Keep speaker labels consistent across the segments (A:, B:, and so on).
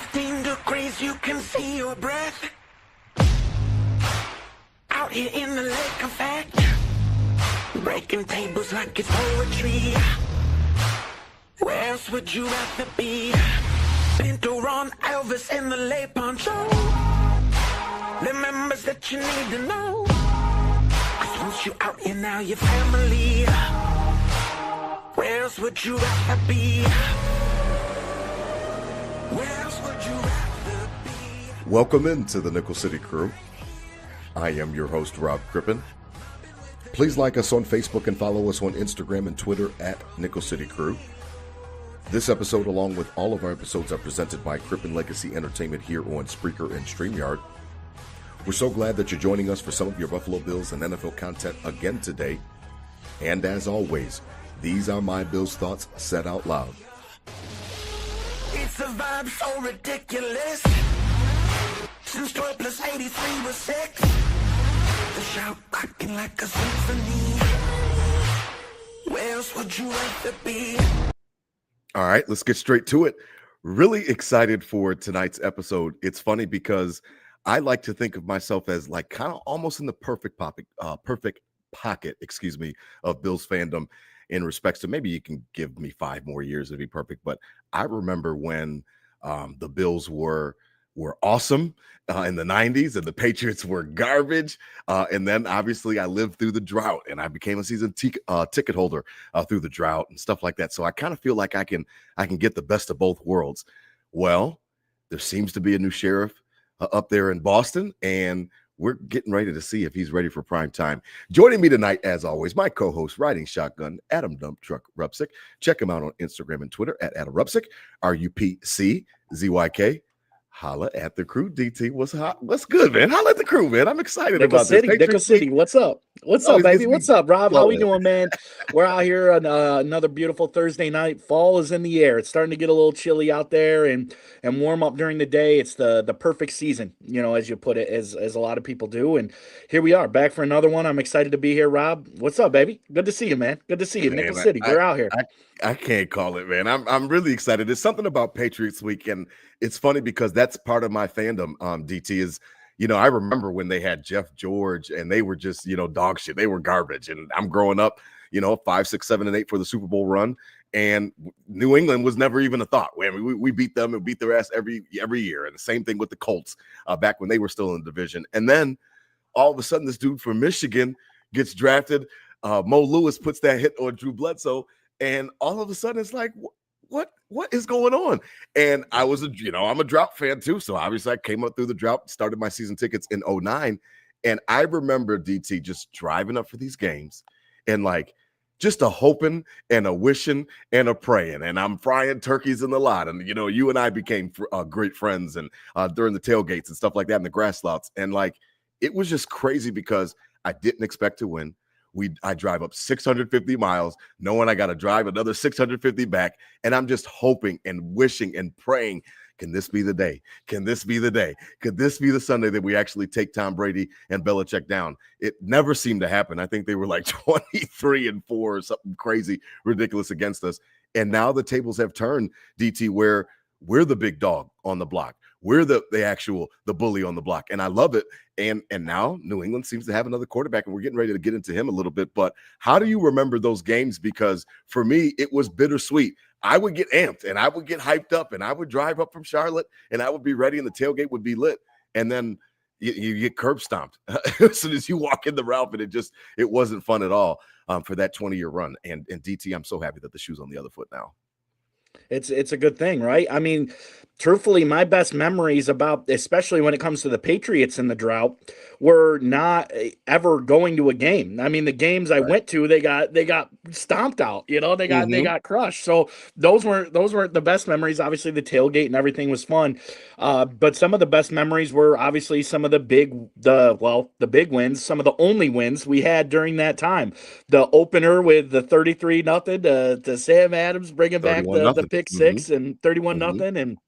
A: 15 degrees, you can see your breath. Out here in the lake effect, breaking tables like it's poetry. Where else would you rather be? Pinto Ron, Elvis in the lay poncho. The members that you need to know. 'Cause once you out here now, your family. Where else would you rather be? Where else would you rather be?
B: Welcome into the Nickel City Crew. I am your host, Rob Crippen. Please like us on Facebook and follow us on Instagram and Twitter at Nickel City Crew. This episode, along with all of our episodes, are presented by Crippen Legacy Entertainment here on Spreaker and StreamYard. We're so glad that you're joining us for some of your Buffalo Bills and NFL content again today. And as always, these are my Bills thoughts said out loud.
A: It's a vibe so ridiculous. Since 12 plus 83 was 6. The shout rocking like a symphony. Where else would you rather be?
B: All right, let's get straight to it. Really excited for tonight's episode. It's funny because I like to think of myself as like kind of almost in the perfect pocket, of Bills fandom in respects to maybe you can give me 5 more years to be perfect. But I remember when the Bills were awesome in the 90s and the Patriots were garbage. And then obviously I lived through the drought and I became a season ticket holder through the drought and stuff like that. So I kind of feel like I can get the best of both worlds. Well, there seems to be a new sheriff up there in Boston, and we're getting ready to see if he's ready for prime time. Joining me tonight, as always, my co-host, Riding Shotgun, Adam Dump Truck Rupsick. Check him out on Instagram and Twitter at Adam Rupsick, RUPCZYK. Holla at the crew, DT. What's hot? What's good, man? Holla at the crew, man. I'm excited about this.
C: Nickel City, what's up? What's up, baby? What's up, Rob? How we doing, man? We're out here on another beautiful Thursday night. Fall is in the air. It's starting to get a little chilly out there and warm up during the day. It's the perfect season, as you put it, as a lot of people do. And here we are, back for another one. I'm excited to be here, Rob. What's up, baby? Good to see you, man. Good to see you, Nickel City. We're out here.
B: I can't call it, man. I'm really excited. There's something about Patriots Week, and it's funny because that's part of my fandom. DT is, I remember when they had Jeff George, and they were just, dog shit. They were garbage, and I'm growing up, 5, 6, 7, and 8 for the Super Bowl run, and New England was never even a thought. We beat them and beat their ass every year, and the same thing with the Colts back when they were still in the division. And then all of a sudden, this dude from Michigan gets drafted. Mo Lewis puts that hit on Drew Bledsoe. And all of a sudden, it's like, what is going on? And I was, I'm a drought fan too. So obviously I came up through the drought, started my season tickets in 2009. And I remember, DT, just driving up for these games and like just a hoping and a wishing and a praying. And I'm frying turkeys in the lot. And, you and I became great friends and during the tailgates and stuff like that in the grass lots. And like, it was just crazy because I didn't expect to win. I drive up 650 miles, knowing I got to drive another 650 back. And I'm just hoping and wishing and praying, can this be the day? Can this be the day? Could this be the Sunday that we actually take Tom Brady and Belichick down? It never seemed to happen. I think they were like 23-4 or something crazy, ridiculous against us. And now the tables have turned, DT, where we're the big dog on the block. We're the bully on the block. And I love it. And now New England seems to have another quarterback, and we're getting ready to get into him a little bit. But how do you remember those games? Because for me, it was bittersweet. I would get amped and I would get hyped up and I would drive up from Charlotte and I would be ready and the tailgate would be lit. And then you get curb stomped as soon as you walk in the Ralph, and it wasn't fun at all for that 20-year run. And DT, I'm so happy that the shoe's on the other foot now.
C: It's a good thing, right? I mean, truthfully, my best memories about, especially when it comes to the Patriots in the drought, were not ever going to a game. I mean, the games I went to, they got stomped out. They got crushed. So those weren't the best memories. Obviously, the tailgate and everything was fun, but some of the best memories were obviously some of the big wins, some of the only wins we had during that time. The opener with the 33-0 to Sam Adams bringing back the pick six and 31-0, and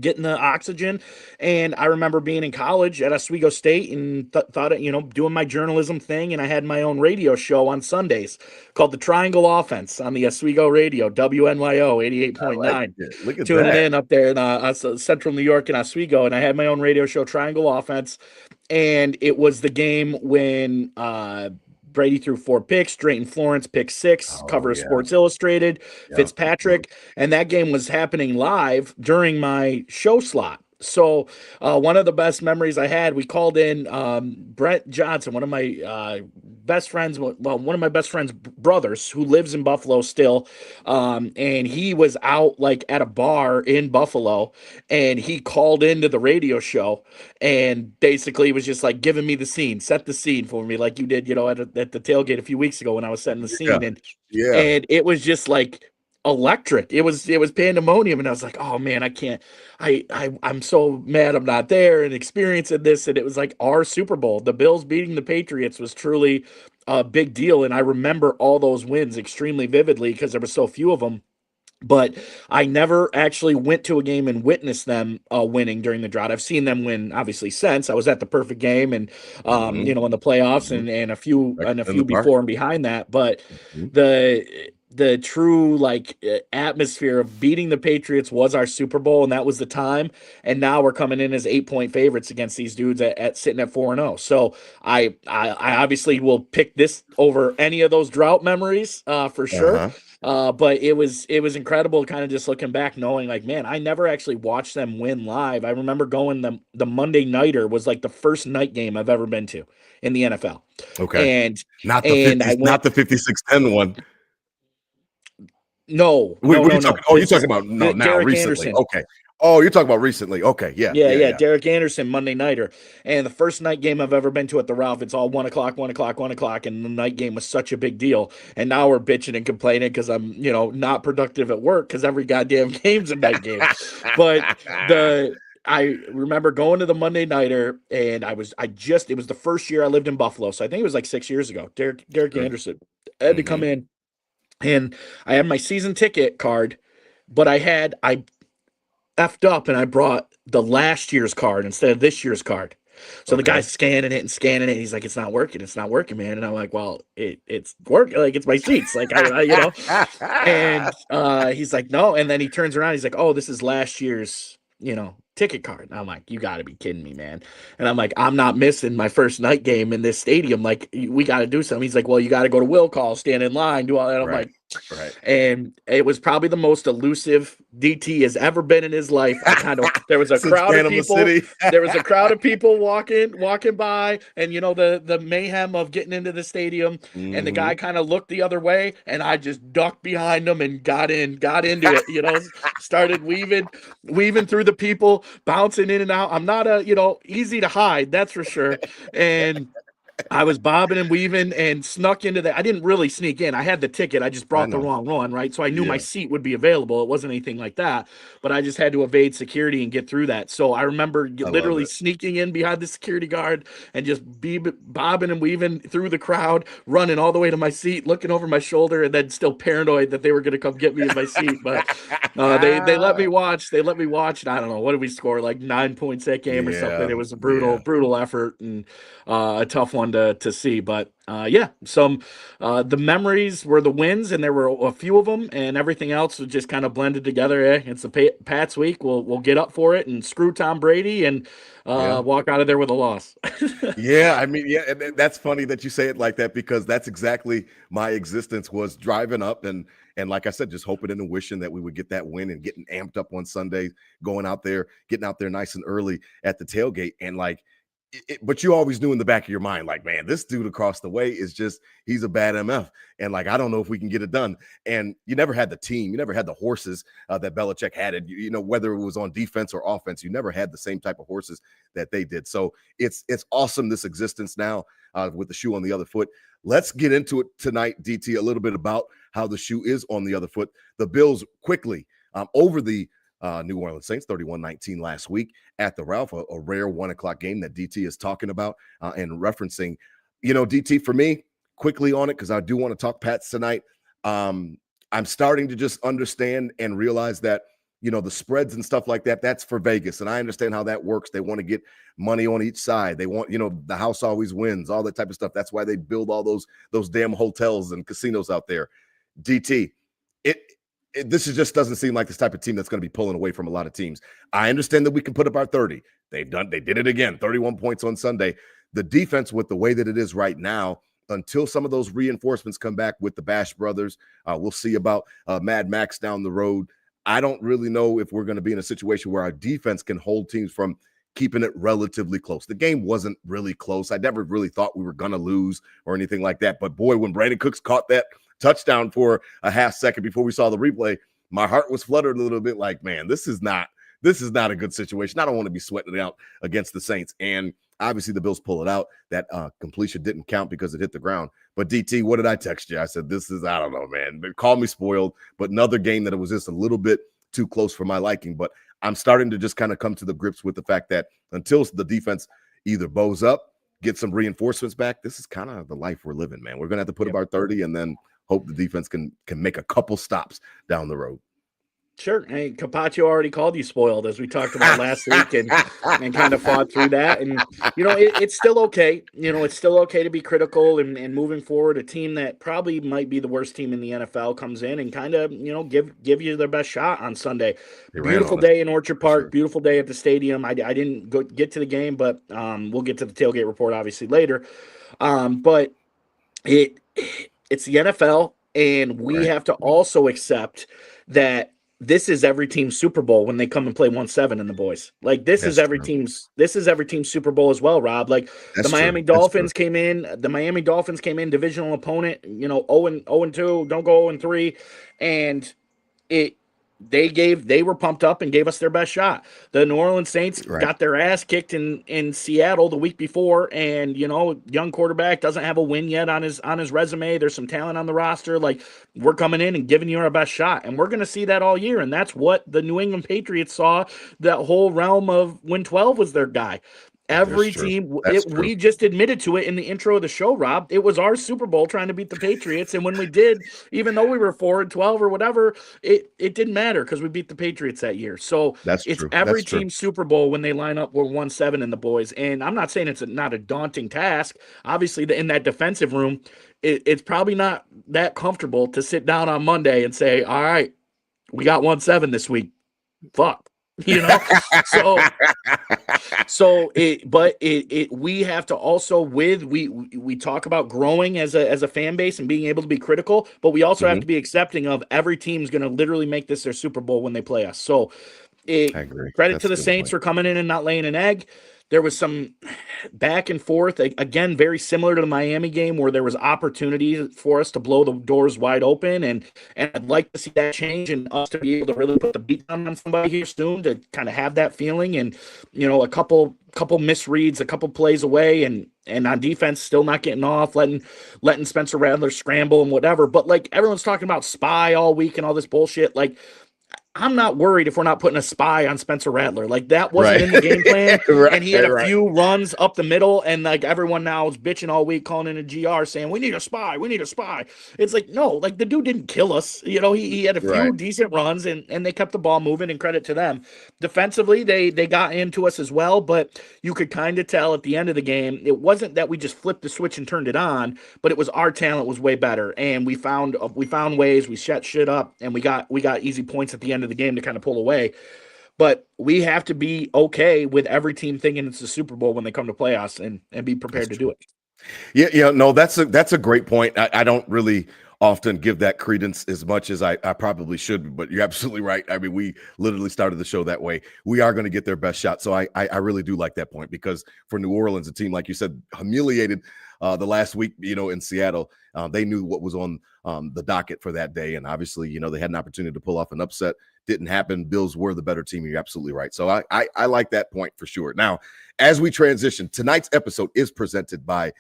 C: getting the oxygen. And I remember being in college at Oswego State and thought, doing my journalism thing. And I had my own radio show on Sundays called the Triangle Offense on the Oswego radio, WNYO
B: I like
C: 88.9,
B: it. Look at
C: tuning
B: that.
C: in up there in central New York and Oswego. And I had my own radio show, Triangle Offense. And it was the game when Brady threw 4 picks, Drayton Florence pick 6,
B: Oh
C: cover of
B: yeah.
C: Sports Illustrated,
B: Yep.
C: Fitzpatrick, and that game was happening live during my show slot. So one of the best memories I had, we called in Brent Johnson, one of my best friends, one of my best friend's brothers who lives in Buffalo still, and he was out like at a bar in Buffalo, and he called into the radio show and basically was just like giving me the scene, set the scene for me like you did, at the tailgate a few weeks ago when I was setting the
B: Yeah.
C: scene, and
B: Yeah.
C: it was just like electric. It was pandemonium, and I was like, oh man, I can't. I'm so mad I'm not there and experiencing this. And it was like our Super Bowl. The Bills beating the Patriots was truly a big deal, and I remember all those wins extremely vividly because there were so few of them. But I never actually went to a game and witnessed them winning during the drought. I've seen them win, obviously, since I was at the perfect game and
B: Hmm.
C: in the playoffs
B: Hmm.
C: and a
B: In the
C: few
B: park.
C: before and behind that. But
B: Mhm.
C: the true like atmosphere of beating the Patriots was our Super Bowl, and that was the time. And now we're coming in as 8-point favorites against these dudes at sitting at 4-0. So I obviously will pick this over any of those drought memories for sure.
B: Uh-huh.
C: But it was incredible kind of just looking back, knowing like, man, I never actually watched them win live. I remember going the Monday nighter was like the first night game I've ever been to in the NFL.
B: Okay.
C: And
B: Not the
C: and
B: 50,
C: I went
B: not the 56-10 one.
C: no,
B: What
C: no,
B: are
C: no,
B: you talking?
C: no.
B: Oh, you're
C: This
B: talking
C: is
B: about no
C: the
B: now
C: Derek
B: recently.
C: Anderson.
B: Okay. Oh, you're talking about recently. Okay. Yeah.
C: Yeah,
B: Yeah.
C: yeah,
B: Yeah.
C: Derek Anderson Monday nighter, and the first night game I've ever been to at the Ralph. It's all 1 o'clock, 1 o'clock, 1 o'clock, and the night game was such a big deal. And now we're bitching and complaining because I'm not productive at work because every goddamn game's a night game. But I remember going to the Monday nighter, and it was the first year I lived in Buffalo, so I think it was like 6 years ago. Derek
B: Good.
C: Anderson had to come
B: Hmm.
C: in, and I had my season ticket card, but I effed up and I brought the last year's card instead of this year's card. So the
B: Okay.
C: guy's scanning it and scanning it. He's like, "It's not working. It's not working, man." And I'm like, "Well, it's working. Like it's my seats. Like I." And he's like, "No." And then he turns around. He's like, "Oh, this is last year's, ticket card." And I'm like, "You got to be kidding me, man." And I'm like, "I'm not missing my first night game in this stadium. Like we got to do something." He's like, "Well, you got to go to will call, stand in line, do all that." I'm
B: Right.
C: like,
B: Right.
C: and it was probably the most elusive DT has ever been in his life. There was a
B: Since
C: crowd of
B: Panama
C: people.
B: City.
C: There was a crowd of people walking by, and the mayhem of getting into the stadium. And the
B: Hmm.
C: guy kind of looked the other way, and I just ducked behind him and got into it. Started weaving through the people, bouncing in and out. I'm not easy to hide, that's for sure. And I was bobbing and weaving and snuck into that. I didn't really sneak in. I had the ticket. I just
B: I
C: brought the
B: know.
C: wrong one, right? So I knew my
B: Yeah.
C: seat would be available. It wasn't anything like that, but I just had to evade security and get through that. So I remember
B: I love
C: literally
B: it.
C: sneaking in behind the security guard and just bobbing and weaving through the crowd, running all the way to my seat, looking over my shoulder, and then still paranoid that they were going to come get me in my seat. But they let me watch. They let me watch. And I don't know, what did we score? Like 9 points that game or something.
B: Yeah.
C: It was a
B: Yeah.
C: brutal effort and a tough one to see. But yeah, some the memories were the wins, and there were a few of them, and everything else was just kind of blended together. It's the Pats week. We'll get up for it and screw Tom Brady and
B: Yeah.
C: walk out of there with a loss.
B: Yeah, I mean, yeah, and that's funny that you say it like that because that's exactly my existence was driving up and like I said, just hoping and wishing that we would get that win and getting amped up on Sunday, going out there, getting out there nice and early at the tailgate, and like, but you always knew in the back of your mind, like, man, this dude across the way is just he's a bad MF, and like I don't know if we can get it done. And you never had the team, you never had the horses that Belichick had, and whether it was on defense or offense, you never had the same type of horses that they did. So it's awesome this existence now with the shoe on the other foot. Let's get into it tonight, DT, a little bit about how the shoe is on the other foot. The Bills quickly over the New Orleans Saints 31-19 last week at the Ralph, a rare 1 o'clock game that DT is talking about and referencing. DT, for me, quickly on it, because I do want to talk Pats tonight. I'm starting to just understand and realize that, the spreads and stuff like that, that's for Vegas. And I understand how that works. They want to get money on each side. They want, the house always wins, all that type of stuff. That's why they build all those damn hotels and casinos out there. DT, this just doesn't seem like this type of team that's going to be pulling away from a lot of teams. I understand that we can put up our 30. They did it again, 31 points on Sunday. The defense, with the way that it is right now, until some of those reinforcements come back with the Bash brothers, we'll see about Mad Max down the road. I don't really know if we're going to be in a situation where our defense can hold teams from keeping it relatively close. The game wasn't really close. I never really thought we were going to lose or anything like that. But boy, when Brandon Cooks caught that touchdown for a half second before we saw the replay, my heart was fluttered a little bit like, man, this is not a good situation. I don't want to be sweating it out against the Saints. And obviously the Bills pull it out. That completion didn't count because it hit the ground. But DT, what did I text you? I said, I don't know, man. They call me spoiled, but another game that it was just a little bit too close for my liking. But I'm starting to just kind of come to the grips with the fact that until the defense either bows up, get some reinforcements back, this is kind of the life we're living, man. We're going to have to put up our 30 and then hope the defense can make a couple stops down the road.
C: Sure. Hey, Capaccio already called you spoiled, as we talked about last week, and kind of fought through that. And, it's still okay. It's still okay to be critical and moving forward. A team that probably might be the worst team in the NFL comes in and kind of, give you their best shot on Sunday. Beautiful day in Orchard Park, sure. Beautiful day at the stadium. I didn't get to the game, but we'll get to the tailgate report obviously later. But it's the NFL, and we have to also accept that this is every team's Super Bowl when they come and play 1-7 in the boys. Like this is every team's Super Bowl as well, Rob. Like the Miami Dolphins came in, divisional opponent, 0-2, don't go 0-3, and they were pumped up and gave us their best shot. The New Orleans Saints got their ass kicked in Seattle the week before, and young quarterback doesn't have a win yet on his resume. There's some talent on the roster. Like, we're coming in and giving you our best shot, and we're going to see that all year. And that's what the New England Patriots saw, that whole realm of when 12 was their guy. Every team, we just admitted to it in the intro of the show, Rob. It was our Super Bowl trying to beat the Patriots. And when we did, even though we were 4-12 or whatever, it didn't matter because we beat the Patriots that year. So it's every team's Super Bowl when they line up with 1-7 in the boys. And I'm not saying it's not a daunting task. Obviously, in that defensive room, it's probably not that comfortable to sit down on Monday and say, all right, we got 1-7 this week. Fuck. We have to also we talk about growing as a fan base and being able to be critical, but we also have to be accepting of every team's going to literally make this their Super Bowl when they play us. So I agree. Credit to the Saints for coming in and not laying an egg. There was some back and forth, again, very similar to the Miami game, where there was opportunity for us to blow the doors wide open. And I'd like to see that change and us to be able to really put the beat down on somebody here soon to kind of have that feeling. And, a couple misreads, a couple plays away, and on defense, still not getting off, letting Spencer Rattler scramble and whatever. But, like, everyone's talking about spy all week and all this bullshit. Like, I'm not worried if we're not putting a spy on Spencer Rattler. Like, that wasn't in the game plan. And he had a few runs up the middle, and like everyone now is bitching all week, calling in a GR saying, we need a spy. It's like, no, like, the dude didn't kill us. He had a few decent runs, and they kept the ball moving, and credit to them. Defensively, they got into us as well, but you could kind of tell at the end of the game, it wasn't that we just flipped the switch and turned it on, but it was our talent was way better. And we found ways, we shut shit up, and we got easy points at the end of the game to kind of pull away. But we have to be okay with every team thinking it's the Super Bowl when they come to playoffs and be prepared to do it.
B: Yeah, no, that's a great point. I don't really often give that credence as much as I probably should, but you're absolutely right. I mean, we literally started the show that way. We are going to get their best shot. So I really do like that point, because for New Orleans, a team, like you said, humiliated the last week, in Seattle, they knew what was on the docket for that day. And obviously, they had an opportunity to pull off an upset. Didn't happen. Bills were the better team. You're absolutely right. So I like that point for sure. Now, as we transition, tonight's episode is presented by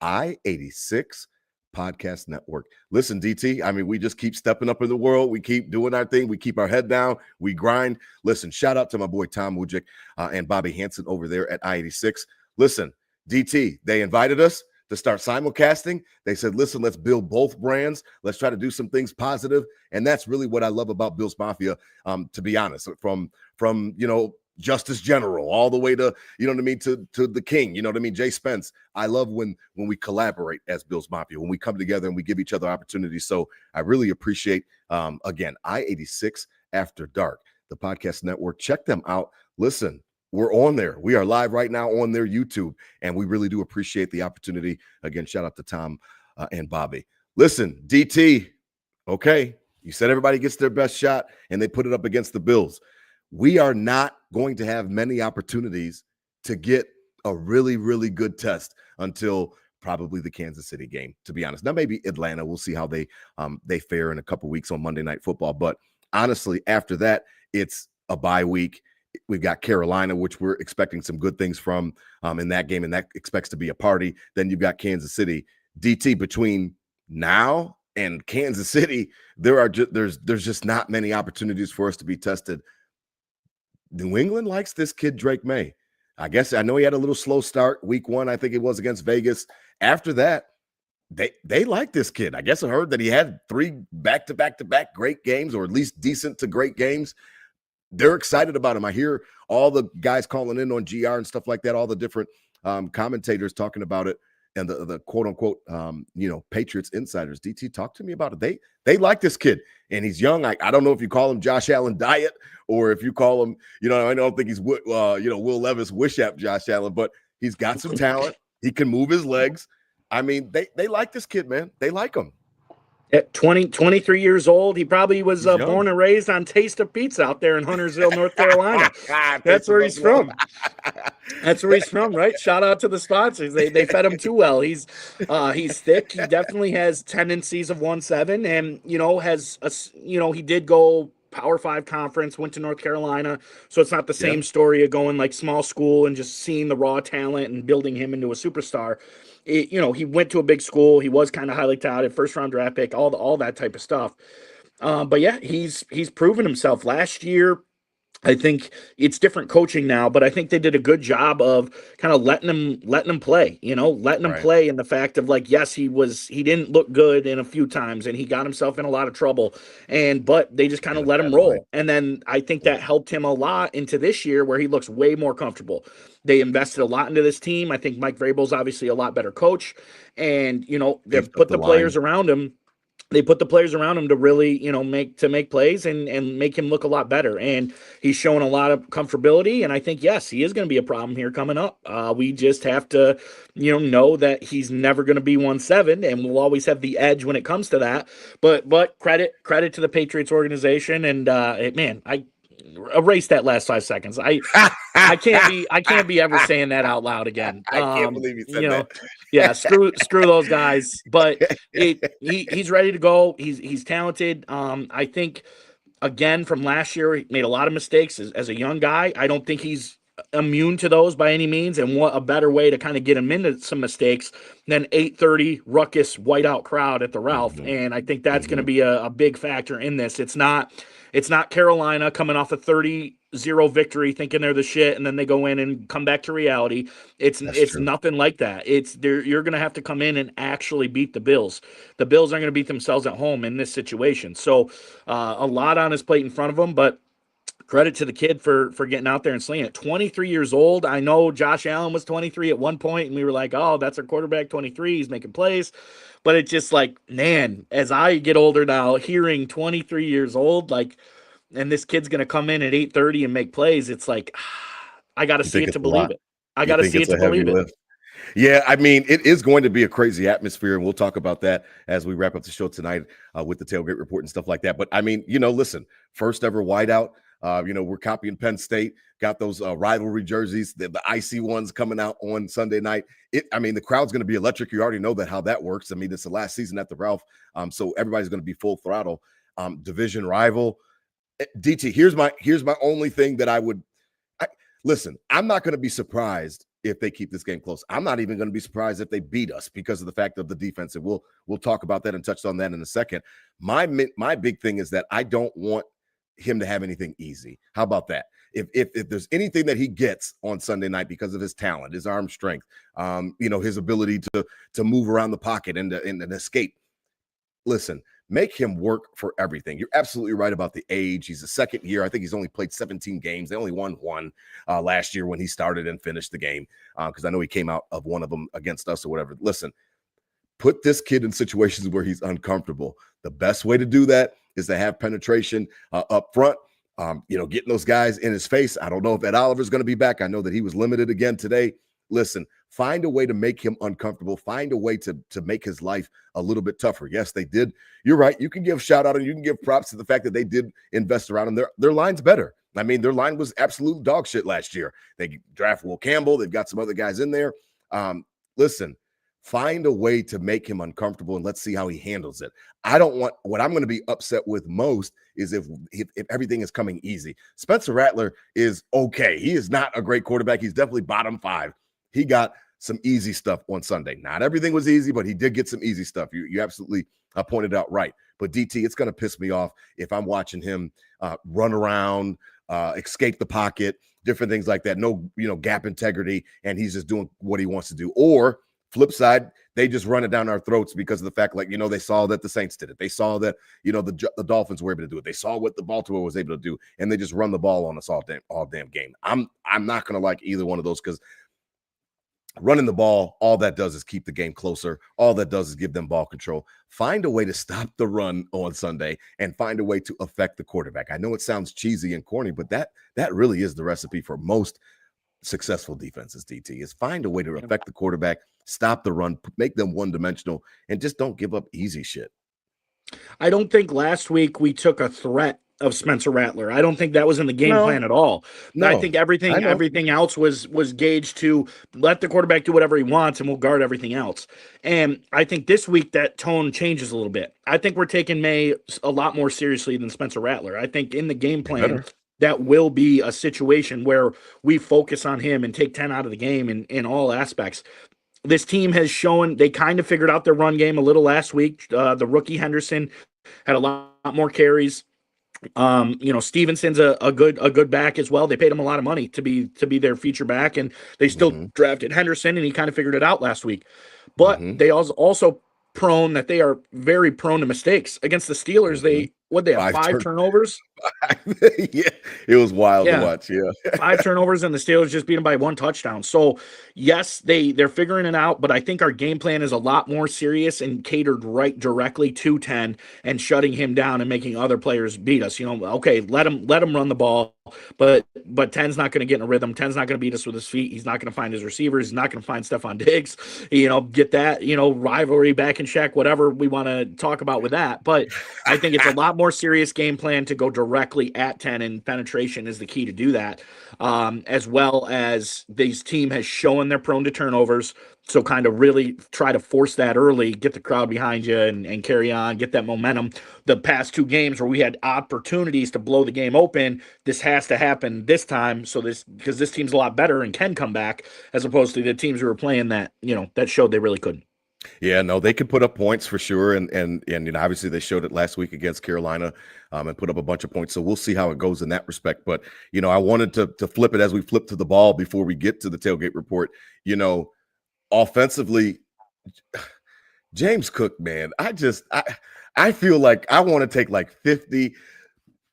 B: I-86 Podcast Network. Listen, DT, I mean, we just keep stepping up in the world. We keep doing our thing. We keep our head down. We grind. Listen, shout out to my boy Tom Wujik and Bobby Hansen over there at I-86. Listen, DT, they invited us to start simulcasting. They said, listen, let's build both brands. Let's try to do some things positive. And that's really what I love about Bills Mafia, to be honest, from Justice General all the way to, you know what I mean, to the King, you know what I mean, Jay Spence. I love when we collaborate as Bills Mafia, when we come together and we give each other opportunities. So I really appreciate, again, I-86 After Dark, the podcast network. Check them out. Listen, we're on there. We are live right now on their YouTube, and we really do appreciate the opportunity. Again, shout out to Tom and Bobby. Listen, DT, okay, you said everybody gets their best shot, and they put it up against the Bills. We are not going to have many opportunities to get a really, really good test until probably the Kansas City game, to be honest. Now, maybe Atlanta. We'll see how they fare in a couple weeks on Monday Night Football. But honestly, after that, it's a bye week. We've got Carolina, which we're expecting some good things from in that game, and that expects to be a party. Then you've got Kansas City. DT, between now and Kansas City, there's just not many opportunities for us to be tested. New England likes this kid, Drake May. I know he had a little slow start week 1. I think it was against Vegas. After that, they like this kid. I guess I heard that he had 3 back-to-back great games, or at least decent to great games. They're excited about him. I hear all the guys calling in on GR and stuff like that, all the different commentators talking about it, and the quote-unquote, Patriots insiders. DT, talk to me about it. They like this kid, and he's young. I don't know if you call him Josh Allen Diet, or if you call him, I don't think he's, Will Levis Wish-App Josh Allen, but he's got some talent. He can move his legs. I mean, they like this kid, man. They like him.
C: At 23 years old, he probably was born and raised on Taste of Pizza out there in Huntersville, North Carolina. That's where he's from. That's where he's from, right? Shout out to the sponsors. They fed him too well. He's thick. He definitely has tendencies of 1.7, and he did go Power 5 conference, went to North Carolina. So it's not the same story of going like small school and just seeing the raw talent and building him into a superstar. He went to a big school. He was kind of highly touted, first-round draft pick, all that type of stuff. But yeah, he's proven himself. Last year, I think it's different coaching now, but I think they did a good job of kind of letting him play, letting him play in the fact of like, yes, he didn't look good in a few times and he got himself in a lot of trouble, but they just kind of let him roll. And then I think that helped him a lot into this year where he looks way more comfortable. They invested a lot into this team. I think Mike Vrabel's obviously a lot better coach, and they've put the players around him. They put the players around him to really, make plays and make him look a lot better. And he's showing a lot of comfortability. And I think, yes, he is going to be a problem here coming up. We just have to, know that he's never going to be 1.7, and we'll always have the edge when it comes to that. But credit to the Patriots organization. And I erase that last 5 seconds. I can't be ever saying that out loud again.
B: I can't believe you said that.
C: Yeah, screw those guys. But he's ready to go. He's talented. I think again from last year he made a lot of mistakes as a young guy. I don't think he's immune to those by any means. And what a better way to kind of get him into some mistakes than 8:30 ruckus whiteout crowd at the Ralph. Mm-hmm. And I think that's going to be a big factor in this. It's not Carolina coming off a 30-0 victory thinking they're the shit, and then they go in and come back to reality. It's nothing like that. You're going to have to come in and actually beat the Bills. The Bills aren't going to beat themselves at home in this situation. So a lot on his plate in front of them, but credit to the kid for getting out there and slinging it. 23 years old. I know Josh Allen was 23 at one point, and we were like, oh, that's our quarterback, 23. He's making plays. But it's just like, man, as I get older now, hearing 23 years old, like, and this kid's going to come in at 8:30 and make plays, it's like, I got to see it to believe it. I got to see it to believe it.
B: Yeah, I mean, it is going to be a crazy atmosphere, and we'll talk about that as we wrap up the show tonight with the Tailgate Report and stuff like that. But, I mean, listen, first ever whiteout. We're copying Penn State, got those rivalry jerseys, the icy ones coming out on Sunday night. The crowd's going to be electric. You already know how that works. I mean, it's the last season at the Ralph, so everybody's going to be full throttle. Division rival. DT, here's my only thing that listen, I'm not going to be surprised if they keep this game close. I'm not even going to be surprised if they beat us because of the fact of the defense, and we'll talk about that and touch on that in a second. My big thing is that I don't want him to have anything easy. How about that? If there's anything that he gets on Sunday night because of his talent, his arm strength, his ability to move around the pocket and escape. Listen, make him work for everything. You're absolutely right about the age. He's a second year. I think he's only played 17 games. They only won one last year when he started and finished the game, because I know he came out of one of them against us or whatever. Listen, put this kid in situations where he's uncomfortable. The best way to do that is to have penetration up front, getting those guys in his face. I don't know if Ed Oliver's going to be back. I know that he was limited again today. Listen, find a way to make him uncomfortable. Find a way to make his life a little bit tougher. Yes, they did. You're right. You can give shout out and you can give props to the fact that they did invest around him. Their line's better. I mean, their line was absolute dog shit last year. They draft Will Campbell. They've got some other guys in there. Listen, find a way to make him uncomfortable and let's see how he handles it. What I'm going to be upset with most is if everything is coming easy. Spencer Rattler is okay. He is not a great quarterback. He's definitely bottom 5. He got some easy stuff on Sunday. Not everything was easy, but he did get some easy stuff. You absolutely pointed out right. But DT, it's going to piss me off if I'm watching him run around, escape the pocket, different things like that. No, gap integrity, and he's just doing what he wants to do. Or flip side, they just run it down our throats because of the fact, they saw that the Saints did it. They saw that, the Dolphins were able to do it. They saw what the Baltimore was able to do, and they just run the ball on us all damn game. I'm not going to like either one of those, because running the ball, all that does is keep the game closer. All that does is give them ball control. Find a way to stop the run on Sunday and find a way to affect the quarterback. I know it sounds cheesy and corny, but that really is the recipe for most successful defenses, DT, is find a way to affect the quarterback, stop the run, make them one-dimensional, and just don't give up easy shit.
C: I don't think last week we took a threat of Spencer Rattler. I don't think that was in the game plan at all. No, I think everything else was gauged to let the quarterback do whatever he wants and we'll guard everything else. And I think this week that tone changes a little bit. I think we're taking May a lot more seriously than Spencer Rattler. I think in the game plan, that will be a situation where we focus on him and take 10 out of the game in all aspects. This team has shown they kind of figured out their run game a little last week. The rookie Henderson had a lot more carries. Stevenson's a good back as well. They paid him a lot of money to be their feature back, and they still drafted Henderson, and he kind of figured it out last week. But they also they are very prone to mistakes. Against the Steelers, they have 5 turnovers?
B: Yeah, it was wild to watch. Yeah.
C: 5 turnovers, and the Steelers just beat them by 1 touchdown. So yes, they're figuring it out, but I think our game plan is a lot more serious and catered right directly to 10 and shutting him down and making other players beat us. Okay, let him run the ball, but 10's not going to get in a rhythm. 10's not going to beat us with his feet. He's not going to find his receivers. He's not going to find Stephon Diggs. Get that, rivalry back in check, whatever we want to talk about with that. But I think it's a lot more serious game plan to go directly at 10, and penetration is the key to do that. As well as this team has shown they're prone to turnovers. So kind of really try to force that early, get the crowd behind you and carry on, get that momentum. The past 2 games where we had opportunities to blow the game open, this has to happen this time. Because this team's a lot better and can come back, as opposed to the teams who were playing that showed they really couldn't.
B: Yeah, no, they could put up points for sure, and obviously they showed it last week against Carolina, and put up a bunch of points. So we'll see how it goes in that respect. But I wanted to flip it as we flip to the ball before we get to the tailgate report. Offensively, James Cook, man, I feel like I want to take like 50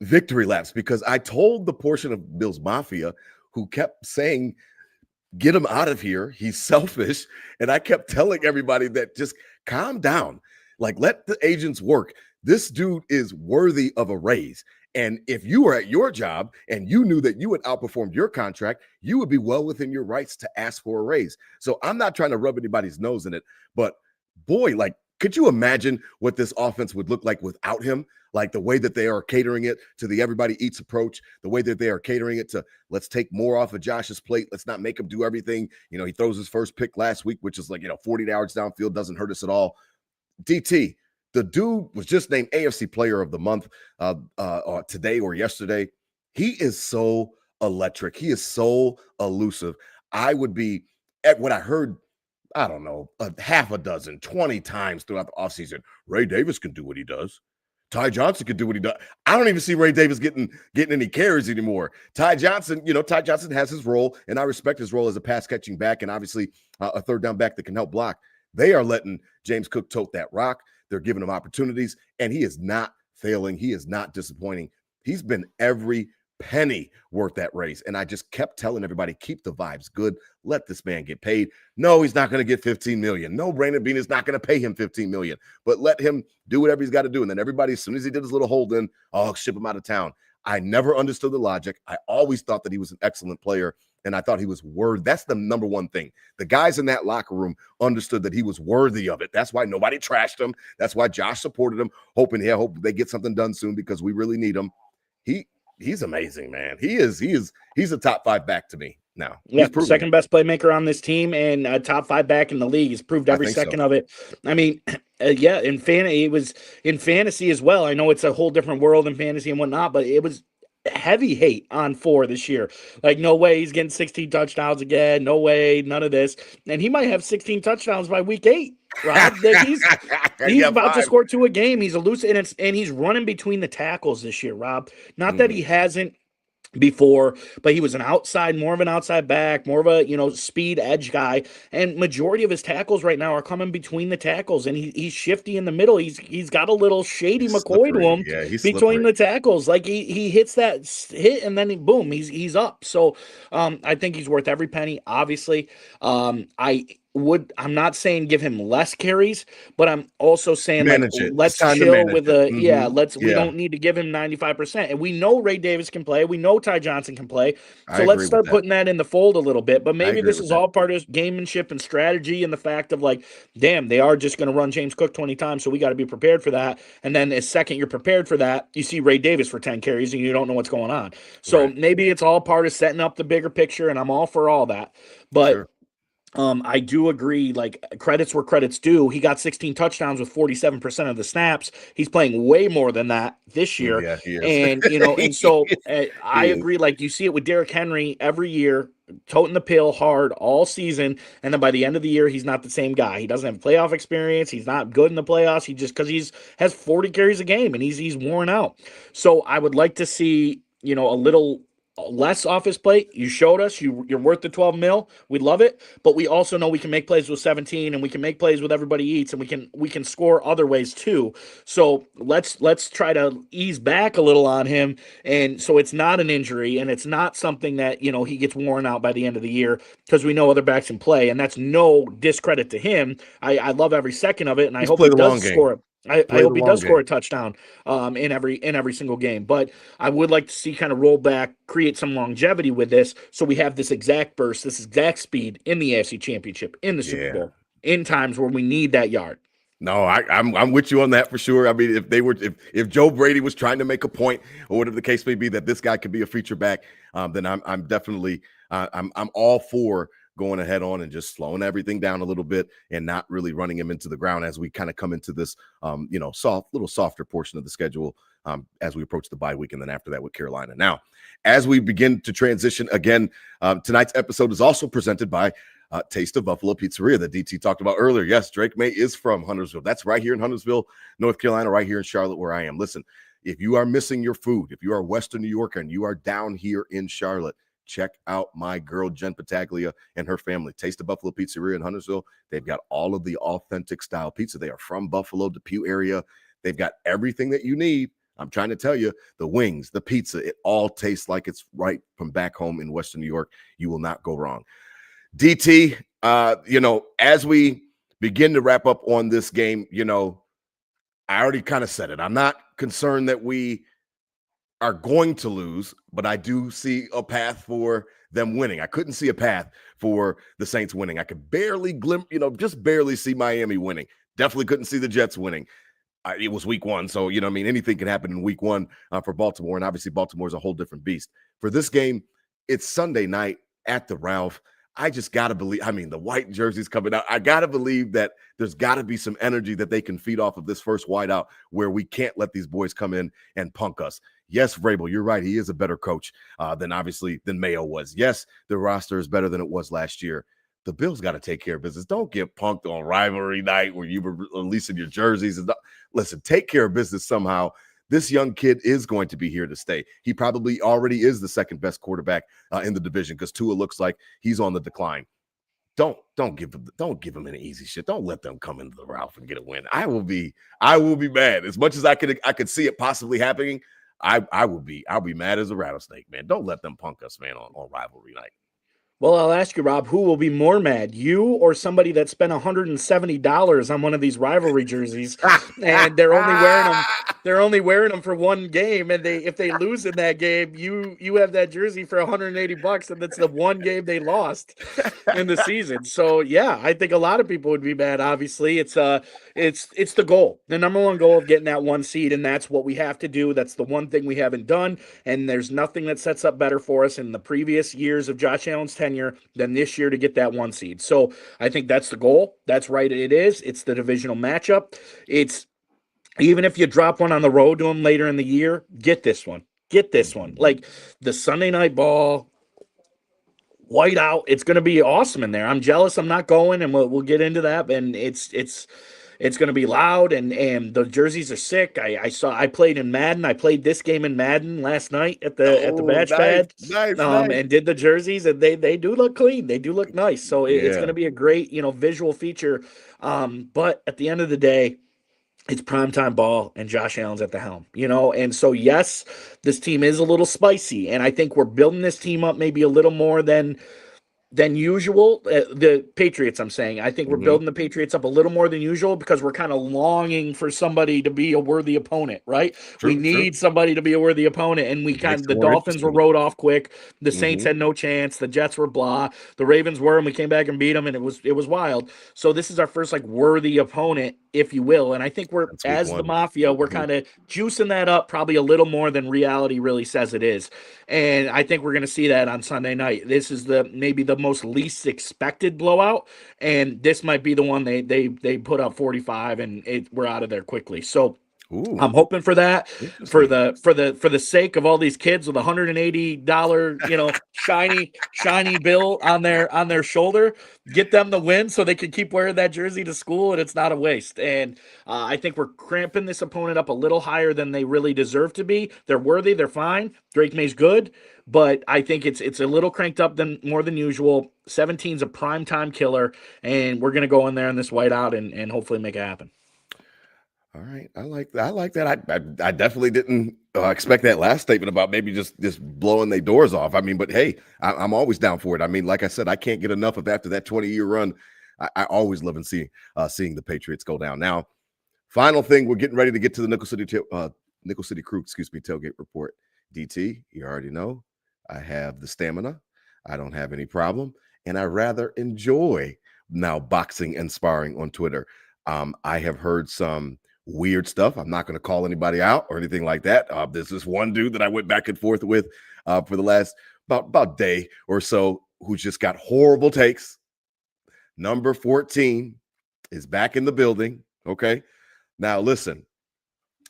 B: victory laps, because I told the portion of Bills Mafia who kept saying, get him out of here, he's selfish. And I kept telling everybody that just calm down. Like, let the agents work. This dude is worthy of a raise. And if you were at your job and you knew that you had outperformed your contract, you would be well within your rights to ask for a raise. So I'm not trying to rub anybody's nose in it, but boy, like, could you imagine what this offense would look like without him? Like the way that they are catering it to the everybody eats approach, the way that they are catering it to, let's take more off of Josh's plate. Let's not make him do everything. He throws his first pick last week, which is 40 yards downfield, doesn't hurt us at all. DT, the dude was just named AFC Player of the Month today or yesterday. He is so electric. He is so elusive. I would be at what I heard, I don't know, a half a dozen, 20 times throughout the offseason. Ray Davis can do what he does. Ty Johnson could do what he does. I don't even see Ray Davis getting any carries anymore. Ty Johnson has his role, and I respect his role as a pass catching back, and obviously a third down back that can help block. They are letting James Cook tote that rock. They're giving him opportunities, and he is not failing. He is not disappointing. He's been every penny worth that race. And I just kept telling everybody, keep the vibes good. Let this man get paid. No, he's not going to get $15 million. No, Brandon Beane is not going to pay him $15 million. But let him do whatever he's got to do. And then everybody, as soon as he did his little hold in, I'll ship him out of town. I never understood the logic. I always thought that he was an excellent player. And I thought he was worthy. That's the number one thing. The guys in that locker room understood that he was worthy of it. That's why nobody trashed him. That's why Josh supported him, hoping, I hope they get something done soon because we really need him. He's amazing, man. He's a top 5 back to me now.
C: Yeah, second best playmaker on this team and a top 5 back in the league. He's proved every second of it. I mean, in fantasy as well. I know it's a whole different world in fantasy and whatnot, but it was heavy hate on 4 this year. Like, no way he's getting 16 touchdowns again. No way, none of this. And he might have 16 touchdowns by week 8. Rob, he's about to score 2 a game. He's elusive, and he's running between the tackles this year, Rob. Not that he hasn't before, but he was more of an outside back, more of a speed edge guy, and majority of his tackles right now are coming between the tackles, and he's shifty in the middle. He's got a little shady McCoy to him between the tackles. Like he hits that hit and then boom, he's up. So I think he's worth every penny. Obviously, I'm not saying give him less carries, but I'm also saying let's chill with we don't need to give him 95%. And we know Ray Davis can play. We know Ty Johnson can play. So let's start putting that in the fold a little bit. But maybe this is all part of gamemanship and strategy and the fact of like, damn, they are just going to run James Cook 20 times. So we got to be prepared for that. And then the second you're prepared for that, you see Ray Davis for 10 carries and you don't know what's going on. So maybe it's all part of setting up the bigger picture, and I'm all for all that. But sure. I do agree, like, credits where credit's due. He got 16 touchdowns with 47% of the snaps. He's playing way more than that this year.
B: Yeah, he is.
C: And, and so I agree. Like, you see it with Derrick Henry every year, toting the pill hard all season. And then by the end of the year, he's not the same guy. He doesn't have playoff experience. He's not good in the playoffs. He just, because has 40 carries a game and he's worn out. So I would like to see, a little less off his plate. You showed us you're worth the 12 mil. We love it, but we also know we can make plays with 17, and we can make plays with everybody eats, and we can score other ways too. So let's try to ease back a little on him, and so it's not an injury, and it's not something that he gets worn out by the end of the year, because we know other backs can play, and that's no discredit to him. I love every second of it, and I hope he does score it. I hope he does score a touchdown in every single game. But I would like to see kind of roll back, create some longevity with this, so we have this exact burst, this exact speed in the AFC Championship, in the Super Bowl, in times where we need that yard.
B: No, I'm with you on that for sure. I mean, if Joe Brady was trying to make a point, or whatever the case may be, that this guy could be a feature back, then I'm definitely I'm all for going ahead on and just slowing everything down a little bit and not really running him into the ground as we kind of come into this, little softer portion of the schedule as we approach the bye week. And then after that with Carolina. Now, as we begin to transition again, tonight's episode is also presented by Taste of Buffalo Pizzeria that DT talked about earlier. Yes, Drake May is from Huntersville. That's right here in Huntersville, North Carolina, right here in Charlotte, where I am. Listen, if you are missing your food, if you are Western New Yorker and you are down here in Charlotte, check out my girl, Jen Pataglia, and her family. Taste of Buffalo Pizzeria in Huntersville. They've got all of the authentic style pizza. They are from Buffalo, Depew area. They've got everything that you need. I'm trying to tell you, the wings, the pizza, it all tastes like it's right from back home in Western New York. You will not go wrong. DT, as we begin to wrap up on this game, I already kind of said it. I'm not concerned that we are going to lose, but I do see a path for them winning. I couldn't see a path for the Saints winning. I could barely just barely see Miami winning. Definitely couldn't see the Jets winning. It was week 1, so anything can happen in week 1 for Baltimore, and obviously Baltimore is a whole different beast. For this game, it's Sunday night at the Ralph. I just got to believe, the white jerseys coming out. I got to believe that there's got to be some energy that they can feed off of this first wideout, where we can't let these boys come in and punk us. Yes, Vrabel, you're right. He is a better coach than Mayo was. Yes, the roster is better than it was last year. the Bills got to take care of business. Don't get punked on rivalry night where you were releasing your jerseys. Listen, take care of business somehow. This young kid is going to be here to stay. He probably already is the second best quarterback in the division because Tua looks like he's on the decline. Don't give him any easy shit. Don't let them come into the Ralph and get a win. I will be mad. As much as I could see it possibly happening, I'll be mad as a rattlesnake, man. Don't let them punk us, man, on rivalry night.
C: Well, I'll ask you, Rob, who will be more mad, you or somebody that spent $170 on one of these rivalry jerseys, and they're only wearing them for one game, and if they lose in that game, you have that jersey for $180, and that's the one game they lost in the season. So yeah, I think a lot of people would be mad. Obviously, it's the goal, the number one goal of getting that one seed, and that's what we have to do. That's the one thing we haven't done, and there's nothing that sets up better for us in the previous years of Josh Allen's tenure than this year to get that one seed. So I think that's the goal. That's right. It's the divisional matchup. It's even if you drop one on the road to them later in the year, get this one. Like the Sunday night ball, white out. It's going to be awesome in there. I'm jealous. I'm not going, and we'll get into that. And it's going to be loud, and the jerseys are sick. I played in Madden. I played this game in Madden last night at the Batch Pad.
B: Nice.
C: And did the jerseys, and they do look clean. They do look nice. So it's going to be a great, visual feature. But at the end of the day, it's primetime ball, and Josh Allen's at the helm, And so, yes, this team is a little spicy, and I think we're building this team up maybe a little more than usual. The Patriots, I'm saying. I think we're building the Patriots up a little more than usual because we're kind of longing for somebody to be a worthy opponent, right? We need somebody to be a worthy opponent, and the Dolphins were wrote off quick. The Saints had no chance. The Jets were blah. The Ravens were, and we came back and beat them, and it was wild. So this is our first worthy opponent, if you will. And I think the Mafia, we're kind of juicing that up probably a little more than reality really says it is. And I think we're going to see that on Sunday night. This is maybe the most least expected blowout, and this might be the one they put up 45 and we're out of there quickly. So I'm hoping for that, for the sake of all these kids with $180 shiny bill on their shoulder. Get them the win so they can keep wearing that jersey to school, and it's not a waste. And I think we're cramping this opponent up a little higher than they really deserve to be. They're worthy. They're fine. Drake May's good, but I think it's a little cranked up more than usual. 17's a primetime killer, and we're going to go in there in this whiteout and hopefully make it happen.
B: All right. I like that. I definitely didn't expect that last statement about maybe just blowing their doors off. I mean, but hey, I'm always down for it. I mean, like I said, I can't get enough of after that 20-year run. I always love and seeing the Patriots go down. Now, final thing, we're getting ready to get to the Nickel City Crew, tailgate report. DT, you already know, I have the stamina. I don't have any problem, and I rather enjoy now boxing and sparring on Twitter. I have heard some weird stuff. I'm not going to call anybody out or anything like that. There's this one dude that I went back and forth with for the last about day or so who's just got horrible takes. Number 14 is back in the building. Okay. Now listen,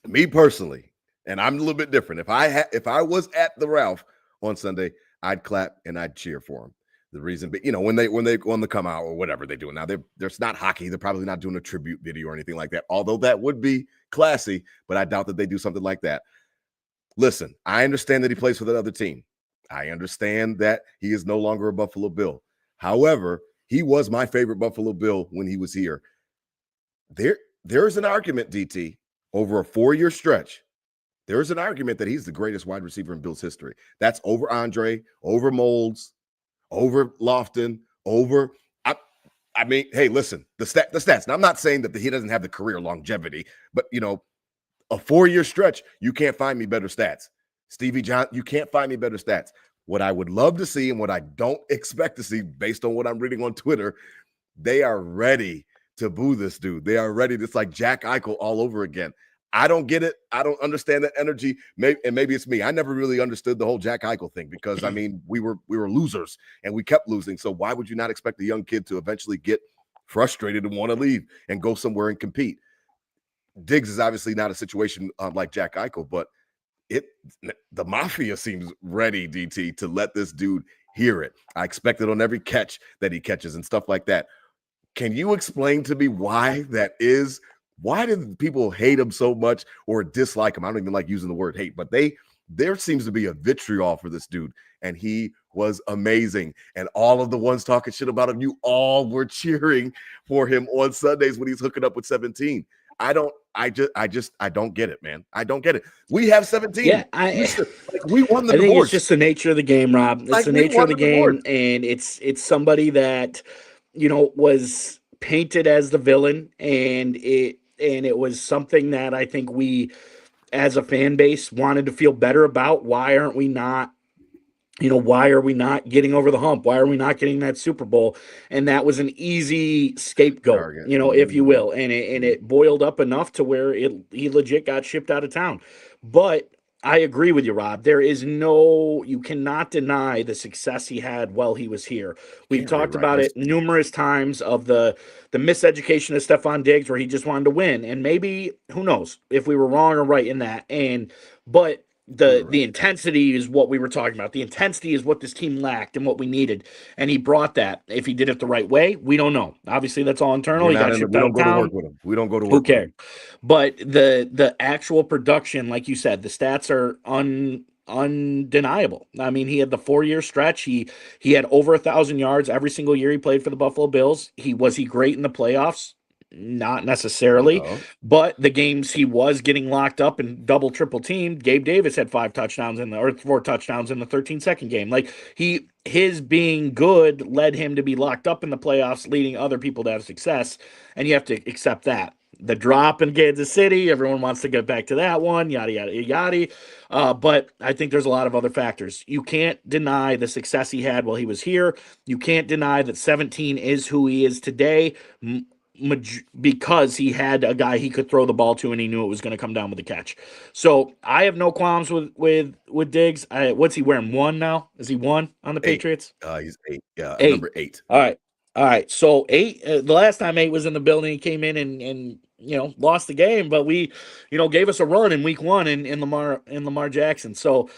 B: me personally, and I'm a little bit different. If I was at the Ralph on Sunday, I'd clap and I'd cheer for him. The reason, but when they on the come out or whatever they're doing now, there's not hockey. They're probably not doing a tribute video or anything like that. Although that would be classy, but I doubt that they do something like that. Listen, I understand that he plays for that other team. I understand that he is no longer a Buffalo Bill. However, he was my favorite Buffalo Bill when he was here. There's an argument, DT, over a 4-year stretch. There's an argument that he's the greatest wide receiver in Bill's history. That's over Andre, over Molds, over Lofton, over I mean, hey, listen, the stats. Now, I'm not saying that he doesn't have the career longevity, but a 4-year stretch, you can't find me better stats. Stevie John, you can't find me better stats. What I would love to see and what I don't expect to see based on what I'm reading on Twitter, they are ready to boo this dude. They are ready. It's like Jack Eichel all over again. I don't get it. I don't understand that energy. Maybe it's me. I never really understood the whole Jack Eichel thing because, I mean, we were losers and we kept losing. So why would you not expect a young kid to eventually get frustrated and want to leave and go somewhere and compete? Diggs is obviously not a situation like Jack Eichel, but the Mafia seems ready, DT, to let this dude hear it. I expect it on every catch that he catches and stuff like that. Can you explain to me why that is? Why do people hate him so much or dislike him? I don't even like using the word hate, but there seems to be a vitriol for this dude, and he was amazing. And all of the ones talking shit about him, you all were cheering for him on Sundays when he's hooking up with 17. I don't get it, man. I don't get it. We have 17.
C: Yeah,
B: we won the
C: I think
B: divorce.
C: it's just the nature of the game, Rob. It's the nature of the game, and it's somebody that was painted as the villain, and it was something that I think we, as a fan base, wanted to feel better about. Why are we not getting over the hump? Why are we not getting that Super Bowl? And that was an easy scapegoat, if you will. And it boiled up enough to where he legit got shipped out of town. But I agree with you, Rob. You cannot deny the success he had while he was here. We've talked about it numerous times of the miseducation of Stephon Diggs, where he just wanted to win. And maybe, who knows if we were wrong or right in that. But the intensity is what we were talking about. The intensity is what this team lacked and what we needed. And he brought that. If he did it the right way, we don't know. Obviously, that's all internal.
B: We don't go to work with him. We don't go to work.
C: Who cares? But the actual production, like you said, the stats are undeniable. I mean, he had the 4-year stretch. He had over 1,000 yards every single year he played for the Buffalo Bills. Was he great in the playoffs? Not necessarily, but the games he was getting locked up and double, triple teamed, Gabe Davis had 4 touchdowns in the 13-second game. Like his being good led him to be locked up in the playoffs, leading other people to have success. And you have to accept that. The drop in Kansas City, everyone wants to get back to that one, yada, yada, yada. But I think there's a lot of other factors. You can't deny the success he had while he was here. You can't deny that 17 is who he is today, because he had a guy he could throw the ball to and he knew it was going to come down with a catch. So I have no qualms with Diggs. What's he wearing? 1 now? Is he 1 on the Patriots?
B: He's 8. Yeah,
C: 8.
B: Number 8.
C: All right. So 8. The last time 8 was in the building, he came in and lost the game, but we gave us a run in week 1 in Lamar Jackson. So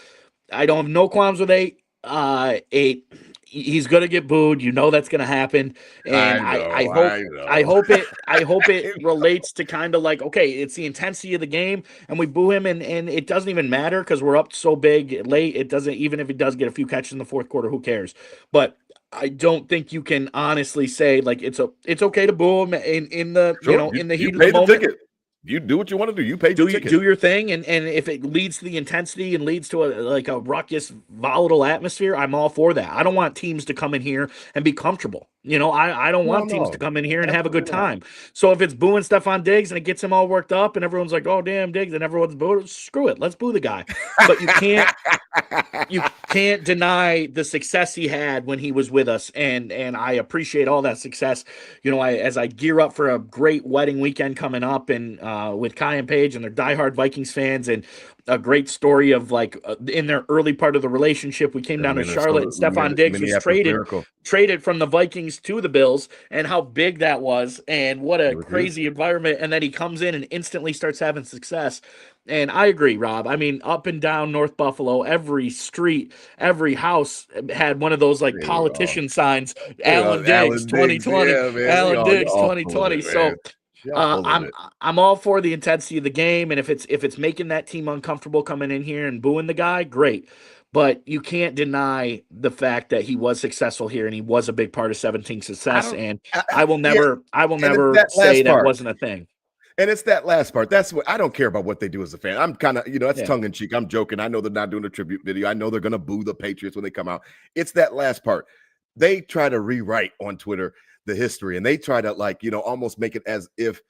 C: I don't have no qualms with 8. 8. He's gonna get booed. That's gonna happen, and I hope it relates to kind of like, okay, it's the intensity of the game, and we boo him, and it doesn't even matter because we're up so big late. It doesn't, even if he does get a few catches in the fourth quarter, who cares? But I don't think you can honestly say like it's okay to boo him in the in the heat of the moment.
B: Ticket. You do what you want to do. You pay your ticket.
C: Do your thing, and if it leads to the intensity and leads to a ruckus, volatile atmosphere, I'm all for that. I don't want teams to come in here and be comfortable. I don't want teams to come in here and have a good time. So if it's booing Stephon Diggs and it gets him all worked up and everyone's like, oh, damn, Diggs, and everyone's booing, screw it. Let's boo the guy. But you can't deny the success he had when he was with us. And I appreciate all that success. As I gear up for a great wedding weekend coming up and with Kai and Paige, and they're diehard Vikings fans, and a great story of like in their early part of the relationship, we came down to Charlotte, and Stephon Diggs was traded from the Vikings to the Bills, and how big that was, and what a crazy environment. And then he comes in and instantly starts having success. And I agree, Rob. I mean, up and down North Buffalo, every street, every house had one of those like politician signs, Alan Diggs 2020, Alan Diggs 2020. So I'm all for the intensity of the game, and if it's making that team uncomfortable coming in here and booing the guy, great. But you can't deny the fact that he was successful here and he was a big part of 17's success. I will never say that wasn't a thing.
B: And it's that last part. That's what I don't care about what they do as a fan. I'm kind of, that's tongue in cheek. I'm joking. I know they're not doing a tribute video. I know they're going to boo the Patriots when they come out. It's that last part. They try to rewrite on Twitter the history, and they try to almost make it as if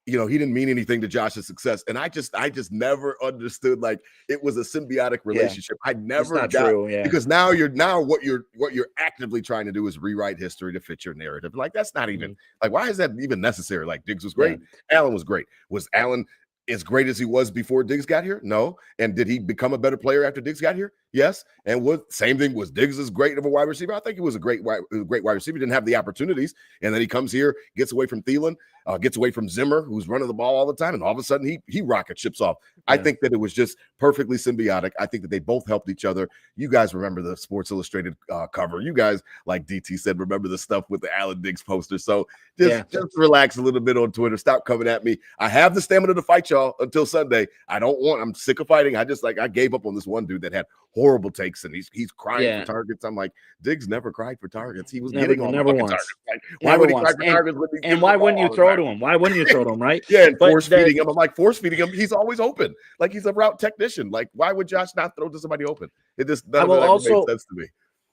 B: he didn't mean anything to Josh's success. And I just never understood like it was a symbiotic relationship. I never got true, because now what you're actively trying to do is rewrite history to fit your narrative. Like that's not even like, why is that even necessary? Like Diggs was great. Allen was great. Was Allen as great as he was before Diggs got here? No. And did he become a better player after Diggs got here? Yes. And what same thing was Diggs is great of a wide receiver. I think he was a great wide receiver. Didn't have the opportunities. And then he comes here, gets away from Thielen, gets away from Zimmer, who's running the ball all the time. And all of a sudden he rocket ships off. Yeah. I think that it was just perfectly symbiotic. I think that they both helped each other. You guys remember the Sports Illustrated cover. You guys, like DT said, remember the stuff with the Alan Diggs poster. So just relax a little bit on Twitter. Stop coming at me. I have the stamina to fight y'all until Sunday. I'm sick of fighting. I gave up on this one dude that had horrible takes, and he's crying for targets. I'm like, Diggs never cried for targets. He was getting all the targets. Like, why would he cry for targets?
C: And why wouldn't you throw to him? Why wouldn't you throw to him, right?
B: Yeah, and force feeding him. I'm like, force feeding him. He's always open. Like, he's a route technician. Like, why would Josh not throw to somebody open? It just doesn't make sense to me.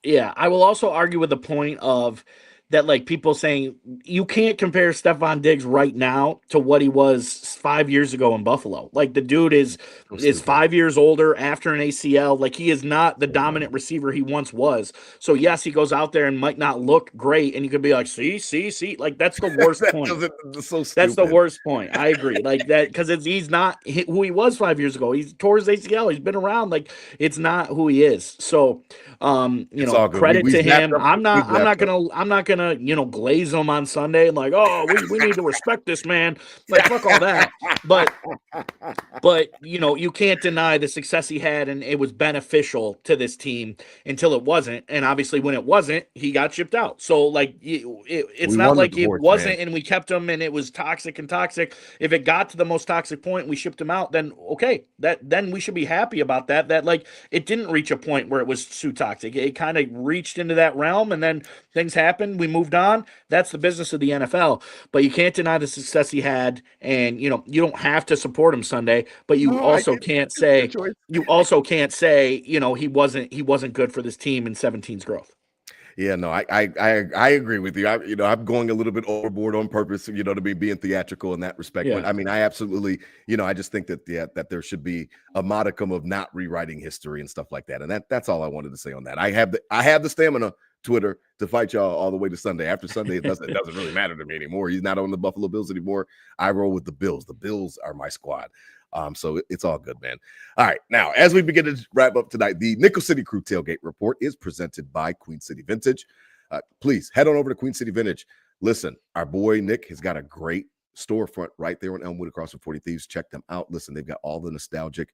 C: Yeah, I will also argue with the point of that, like, people saying you can't compare Stephon Diggs right now to what he was 5 years ago in Buffalo. Like, the dude is 5 years older after an ACL. Like, he is not the dominant receiver he once was. So yes, he goes out there and might not look great, and you could be like, see, like, that's the worst point. That's the worst point. I agree, like that, because he's not who he was 5 years ago. He's tore his ACL. He's been around. Like, it's not who he is. So, credit to him. I'm not gonna glaze him on Sunday and like, oh, we need to respect this man. Like, fuck all that. But you can't deny the success he had, and it was beneficial to this team until it wasn't. And obviously, when it wasn't, he got shipped out. So, like, it's not like it wasn't, and we kept him, and it was toxic. If it got to the most toxic point, and we shipped him out, then okay, then we should be happy about that. That, like, it didn't reach a point where it was too toxic. It kind of reached into that realm, and then things happened. We moved on. That's the business of the NFL. But you can't deny the success he had, and you don't have to support him Sunday. But you also can't say he wasn't good for this team in 17's growth.
B: Yeah, no, I agree with you. I'm going a little bit overboard on purpose, to be being theatrical in that respect. Yeah. But I mean, I absolutely, I just think that that there should be a modicum of not rewriting history and stuff like that. And that's all I wanted to say on that. I have the stamina, Twitter, to fight y'all all the way to Sunday. After Sunday, it doesn't really matter to me anymore. He's not on the Buffalo Bills anymore. I roll with the Bills. The Bills are my squad. So it's all good, man. All right. Now, as we begin to wrap up tonight, the Nickel City Crew Tailgate Report is presented by Queen City Vintage. Please head on over to Queen City Vintage. Listen, our boy Nick has got a great storefront right there on Elmwood across from 40 Thieves. Check them out. Listen, they've got all the nostalgic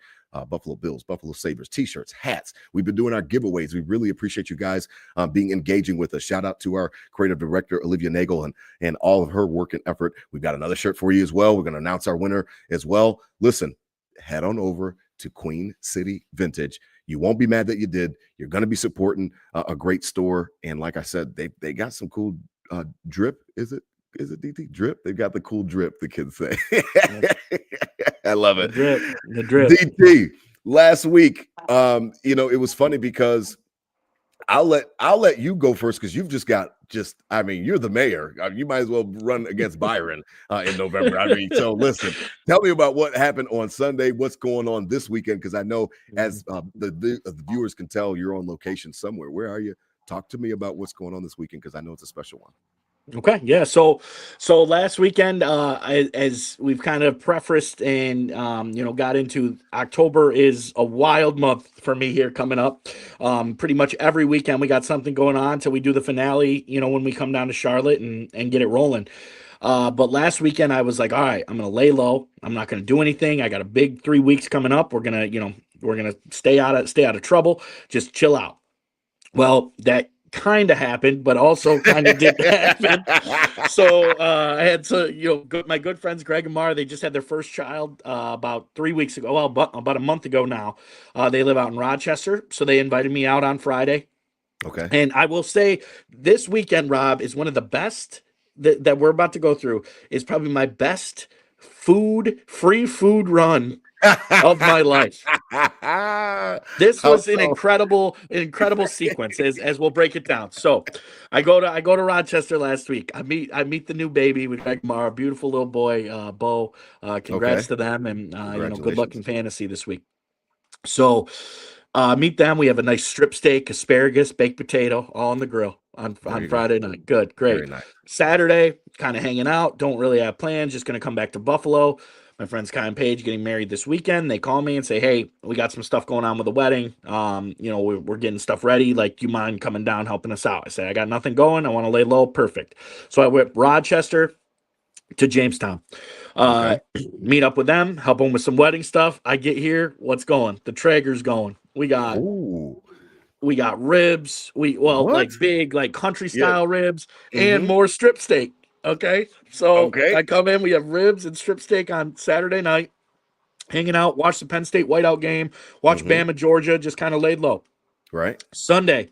B: Buffalo Bills, Buffalo Sabres, t-shirts, hats. We've been doing our giveaways. We really appreciate you guys being engaging with us. Shout out to our creative director, Olivia Nagel, and all of her work and effort. We've got another shirt for you as well. We're going to announce our winner as well. Listen, head on over to Queen City Vintage. You won't be mad that you did. You're going to be supporting a great store. And like I said, they got some cool drip. Is it DT drip? They've got the cool drip, the kids say. I love it.
C: The drip.
B: DT, last week, it was funny because I'll let you go first because you've you're the mayor. You might as well run against Byron in November. So listen, tell me about what happened on Sunday, what's going on this weekend, because I know as the viewers can tell, you're on location somewhere. Where are you? Talk to me about what's going on this weekend, because I know it's a special one.
C: Okay, yeah. So last weekend, as we've kind of prefaced and got into, October is a wild month for me here coming up. Pretty much every weekend we got something going on till we do the finale. When we come down to Charlotte and get it rolling. But last weekend I was like, all right, I'm gonna lay low. I'm not gonna do anything. I got a big 3 weeks coming up. We're gonna stay out of trouble. Just chill out. Well, that kind of happened, but also kind of didn't happen. So I had my good friends Greg and Mara, they just had their first child about 3 weeks ago. Well, about a month ago now. They live out in Rochester, so they invited me out on Friday.
B: Okay.
C: And I will say this weekend, Rob, is one of the best that we're about to go through. Is probably my best free food run of my life. This was an incredible sequence as we'll break it down. So I go to Rochester last week. I meet the new baby with Greg Mara, beautiful little boy, Bo. Congrats to them, and good luck in fantasy this week. So meet them. We have a nice strip steak, asparagus, baked potato, all on the grill on Friday night. Good, great. Very nice. Saturday, kind of hanging out. Don't really have plans. Just going to come back to Buffalo. My friends Kai and Paige getting married this weekend. They call me and say, "Hey, we got some stuff going on with the wedding. We're getting stuff ready. Like, you mind coming down helping us out?" I say, "I got nothing going. I want to lay low." Perfect. So I whip Rochester to Jamestown. Uh,
B: Okay.
C: Meet up with them, help them with some wedding stuff. I get here, what's going? The Traeger's going.
B: Ooh.
C: We got ribs.
B: What?
C: Like big, like country
B: Yeah.
C: style ribs and
B: Mm-hmm.
C: more strip steak. Okay. So
B: Okay.
C: I come in, we have ribs and strip steak on Saturday night, hanging out, watch the Penn State whiteout game, watch
B: Mm-hmm.
C: Bama, Georgia, just kind of laid low.
B: Right.
C: Sunday,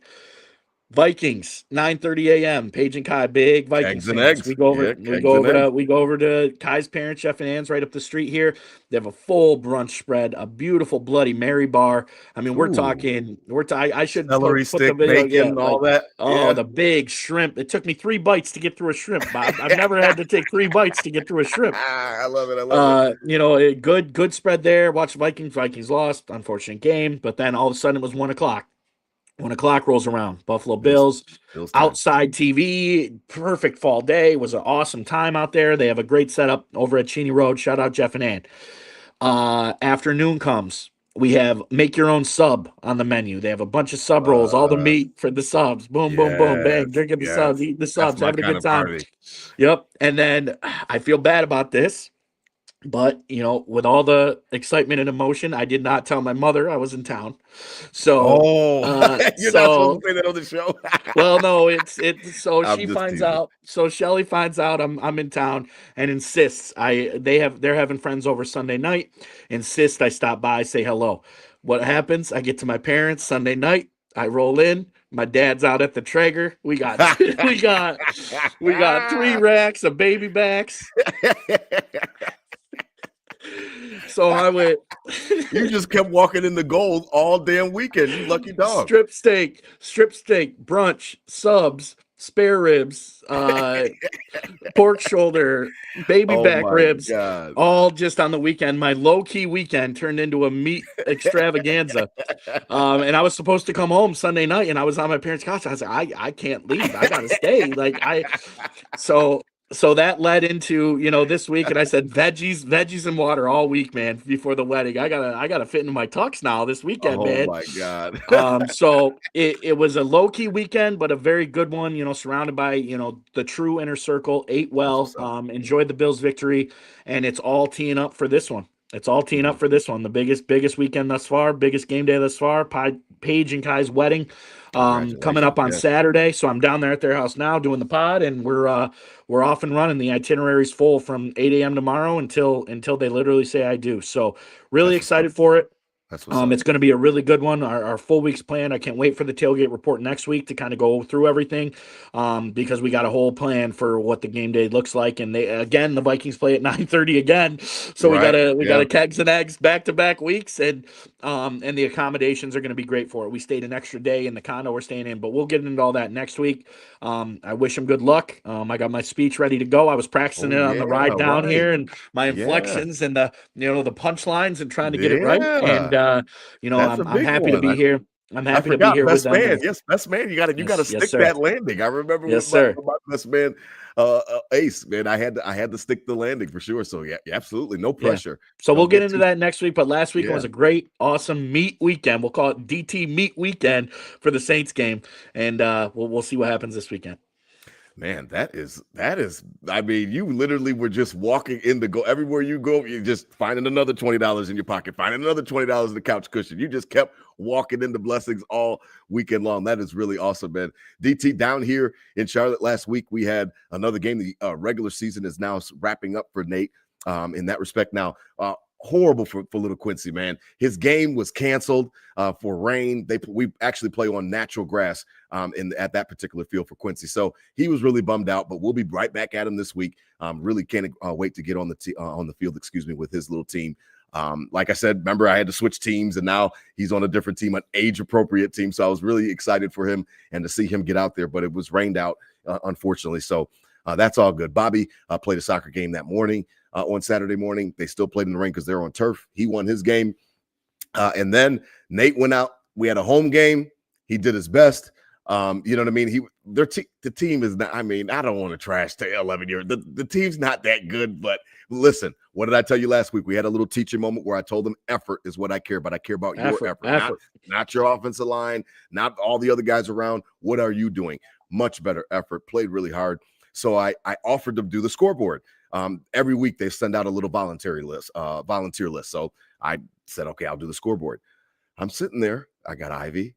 C: Vikings, 9:30 a.m. Paige and Kai, big Vikings
B: Eggs and
C: fans.
B: eggs. Yeah,
C: We
B: eggs
C: go
B: and
C: over
B: eggs.
C: to Kai's parents, Jeff and Ann's, right up the street here. They have a full brunch spread, a beautiful Bloody Mary bar. I mean,
B: Ooh.
C: I should
B: Celery
C: put the
B: stick,
C: video, yeah,
B: bacon, all
C: like,
B: that.
C: oh,
B: Yeah.
C: the big shrimp. It took me 3 bites to get through a shrimp, Bob. I've never had to take 3 bites to get through a shrimp.
B: I love it. I love it.
C: A good spread there. Watch Vikings. Vikings lost, unfortunate game, but then all of a sudden it was 1 o'clock. 1 o'clock rolls around. Buffalo
B: Bills.
C: Bills,
B: Bills time.
C: outside TV, perfect fall day. It was an awesome time out there. They have a great setup over at Cheney Road. Shout out Jeff and Ann. Afternoon comes. We have make your own sub on the menu. They have a bunch of sub rolls, all the
B: Uh,
C: meat for the subs. Boom, boom, boom, bang,
B: yes.
C: drinking the subs,
B: Yes.
C: eating the
B: That's
C: subs,
B: my
C: having a
B: kind
C: good
B: of
C: time.
B: party.
C: Yep. And then I feel bad about this, but with all the excitement and emotion, I did not tell my mother I was in town. So,
B: Oh, you're not supposed to say that on the show.
C: well, no, so
B: I'm
C: she
B: just
C: finds
B: teasing.
C: out. So Shelly finds out I'm in town and insists they're having friends over Sunday night. Insist I stop by, say hello. What happens? I get to my parents Sunday night. I roll in. My dad's out at the Traeger. We got we got 3 racks of baby backs. So I went
B: You just kept walking in the gold all damn weekend. You lucky dog.
C: strip steak, brunch, subs, spare ribs, pork shoulder, baby
B: Oh
C: back
B: my
C: ribs,
B: God.
C: all just on the weekend. My low key weekend turned into a meat extravaganza. And I was supposed to come home Sunday night, and I was on my parents' couch. I was like, I can't leave. I gotta stay. So that led into this week, and I said veggies and water all week, man. Before the wedding, I gotta fit into my tux now this weekend,
B: Oh
C: man.
B: my God.
C: So it was a low key weekend, but a very good one. Surrounded by the true inner circle. Ate
B: That's
C: well.
B: what's up.
C: Enjoyed the Bills' victory, and it's all teeing up for this one. It's all teeing up
B: Mhm.
C: for this one. The biggest weekend thus far, biggest game day thus far. Paige and Kai's wedding, coming
B: Congratulations.
C: up on
B: Yes.
C: Saturday. So I'm down there at their house now doing the pod, and we're off and running. The itinerary's full from 8 a.m. tomorrow until they literally say I do. So really
B: That's what's up.
C: excited for it.
B: That's what's up.
C: It's going to be a really good one. Our full week's plan. I can't wait for the tailgate report next week to kind of go through everything, because we got a whole plan for what the game day looks like. And the Vikings play at 9:30 again, so we
B: Right.
C: got
B: Yeah.
C: a kegs and eggs back to back weeks, and the accommodations are going to be great for it. We stayed an extra day in the condo we're staying in, but we'll get into all that next week. I wish them good luck. I got my speech ready to go. I was practicing
B: Oh
C: it on
B: yeah.
C: the ride down
B: Right.
C: here, and my
B: Yeah.
C: inflections and the punchlines and trying to get it right. And
B: Yeah. That's a
C: I'm
B: big
C: happy to
B: one.
C: be here. I'm
B: I
C: happy to be
B: forgot
C: here with
B: best
C: them.
B: man.
C: And
B: Yes, best man. You gotta
C: yes,
B: stick
C: sir.
B: that landing. I remember
C: Yes,
B: with
C: sir.
B: my best man, Ace, man. I had to stick the landing for sure. So yeah, absolutely. No
C: Yeah.
B: pressure.
C: So we'll
B: Don't
C: get
B: get
C: into
B: too
C: that next week. But last weekend
B: yeah.
C: was a great, awesome meat weekend. We'll call it DT meat weekend for the Saints game. And we'll see what happens this weekend.
B: Man, that is. I mean, you literally were just walking in the go everywhere you go. You're just finding another $20 in your pocket, finding another $20 in the couch cushion. You just kept walking into blessings all weekend long. That is really awesome, man. DT, down here in Charlotte last week, we had another game. The regular season is now wrapping up for Nate. In that respect, now horrible for little Quincy, man. His game was canceled for rain. We actually play on natural grass at that particular field for Quincy. So he was really bummed out, but we'll be right back at him this week. Really can't wait to get on the field, with his little team. Like I said, remember I had to switch teams, and now he's on a different team, an age-appropriate team. So I was really excited for him and to see him get out there, but it was rained out, unfortunately. So that's all good. Bobby played a soccer game that morning. On Saturday morning, they still played in the rain because they're on turf. He won his game. And then Nate went out. We had a home game. He did his best. You know what I mean? The team is not, I mean, I don't want to trash to 11 years. The team's not that good, but listen, what did I tell you last week? We had a little teaching moment where I told them effort is what I care about. I care about your effort. Not your offensive line, not all the other guys around. What are you doing? Much better effort, played really hard. So I offered to do the scoreboard. Every week they send out a little volunteer list. So I said, okay, I'll do the scoreboard. I'm sitting there. I got Ivy,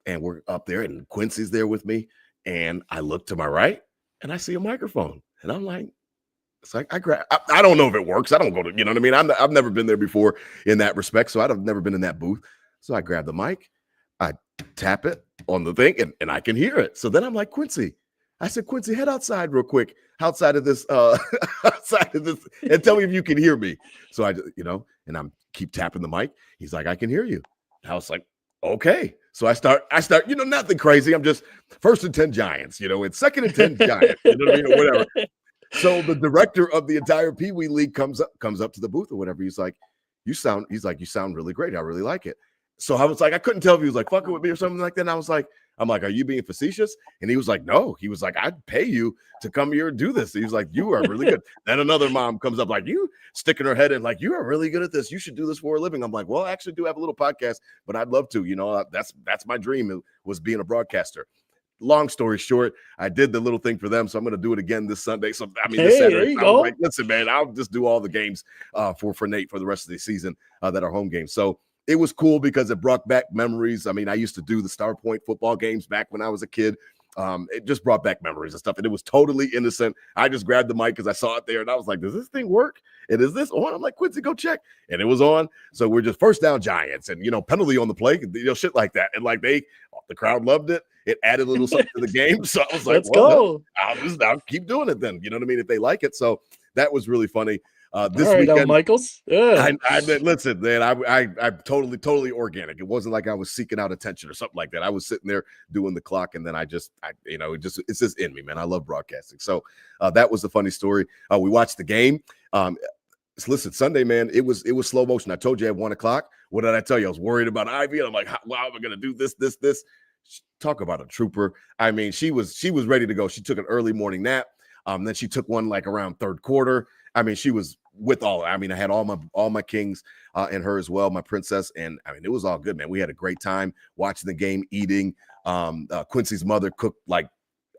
B: and we're up there, and Quincy's there with me. And I look to my right, and I see a microphone, and I'm like, it's like I don't know if it works. I don't go to, you know what I mean? I've never been there before in that respect, so I've never been in that booth. So I grab the mic, I tap it on the thing, and I can hear it. So then I'm like, Quincy, I said, Quincy, head outside real quick, outside of this, and tell me if you can hear me. So and I'm keep tapping the mic. He's like, I can hear you. I was like, okay. So I start, nothing crazy. I'm just 1st and 10 Giants, and 2nd and 10 Giants, you know what I mean, or whatever. So the director of the entire Pee Wee League comes up to the booth or whatever. He's like, you sound really great. I really like it. So I was like, I couldn't tell if he was like fucking with me or something like that. And I'm like, are you being facetious? And he was like, no. He was like, I'd pay you to come here and do this. He was like, you are really good. Then another mom comes up like, you sticking her head in like, you are really good at this. You should do this for a living. I'm like, well, I actually do have a little podcast, but I'd love to. That's my dream. It was being a broadcaster. Long story short, I did the little thing for them, so I'm going to do it again this Sunday. So this Saturday,
C: there you go.
B: Like, listen, man, I'll just do all the games for Nate for the rest of the season that are home games. So it was cool because it brought back memories. I mean, I used to do the Star Point football games back when I was a kid. It just brought back memories and stuff, and it was totally innocent. I just grabbed the mic because I saw it there, and I was like, does this thing work? And is this on? I'm like, Quincy, go check. And it was on. So we're just 1st down Giants, and, penalty on the play, shit like that. And like the crowd loved it. It added a little something to the game. So I was like,
C: let's go.
B: I'll keep doing it then. You know what I mean? If they like it. So that was really funny.
C: This weekend, Michaels. Yeah.
B: Listen, man, I'm totally organic. It wasn't like I was seeking out attention or something like that. I was sitting there doing the clock, and then it's just in me, man. I love broadcasting. So that was the funny story. We watched the game. Listen, Sunday, man, it was slow motion. I told you at 1:00. What did I tell you? I was worried about Ivy, and I'm like, how am I going to do this? Talk about a trooper. I mean, she was ready to go. She took an early morning nap. Then she took one like around 3rd quarter. I mean, she was with all. I mean, I had all my kings and her as well, my princess, and I mean, it was all good, man. We had a great time watching the game, eating. Quincy's mother cooked like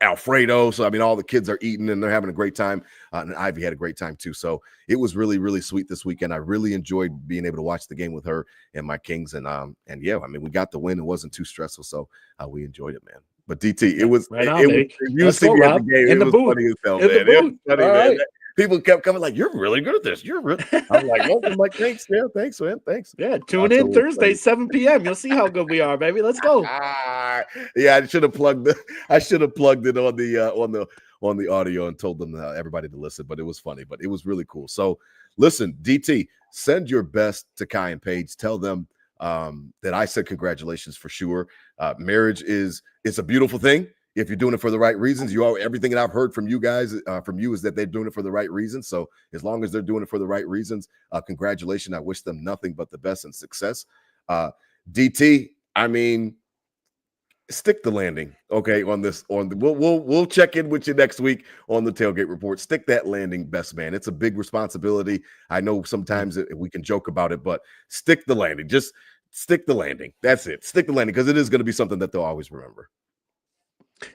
B: Alfredo, so I mean, all the kids are eating and they're having a great time. And Ivy had a great time too. So it was really, really sweet this weekend. I really enjoyed being able to watch the game with her and my kings, and yeah, I mean, we got the win. It wasn't too stressful, so we enjoyed it, man. But DT, it was
C: right on,
B: you see me at the game. It was funny as hell, man. It was funny, man. Right. People kept coming like, you're really good at this. You're really. I'm like, oh, I'm like, thanks, man. Thanks, man. Thanks.
C: Yeah, tune in Thursday, 7 p.m. You'll see how good we are, baby. Let's go.
B: Yeah, I should have plugged it on the audio and told them everybody to listen. But it was funny. But it was really cool. So listen, DT, send your best to Kai and Paige. Tell them that I said congratulations for sure. Marriage it's a beautiful thing. If you're doing it for the right reasons, everything that I've heard from you guys, from you, is that they're doing it for the right reasons. So as long as they're doing it for the right reasons, congratulations. I wish them nothing but the best and success. DT, I mean, stick the landing, okay, on this. We'll check in with you next week on the Tailgate Report. Stick that landing, best man. It's a big responsibility. I know sometimes we can joke about it, but stick the landing. Just stick the landing. That's it. Stick the landing, because it is going to be something that they'll always remember.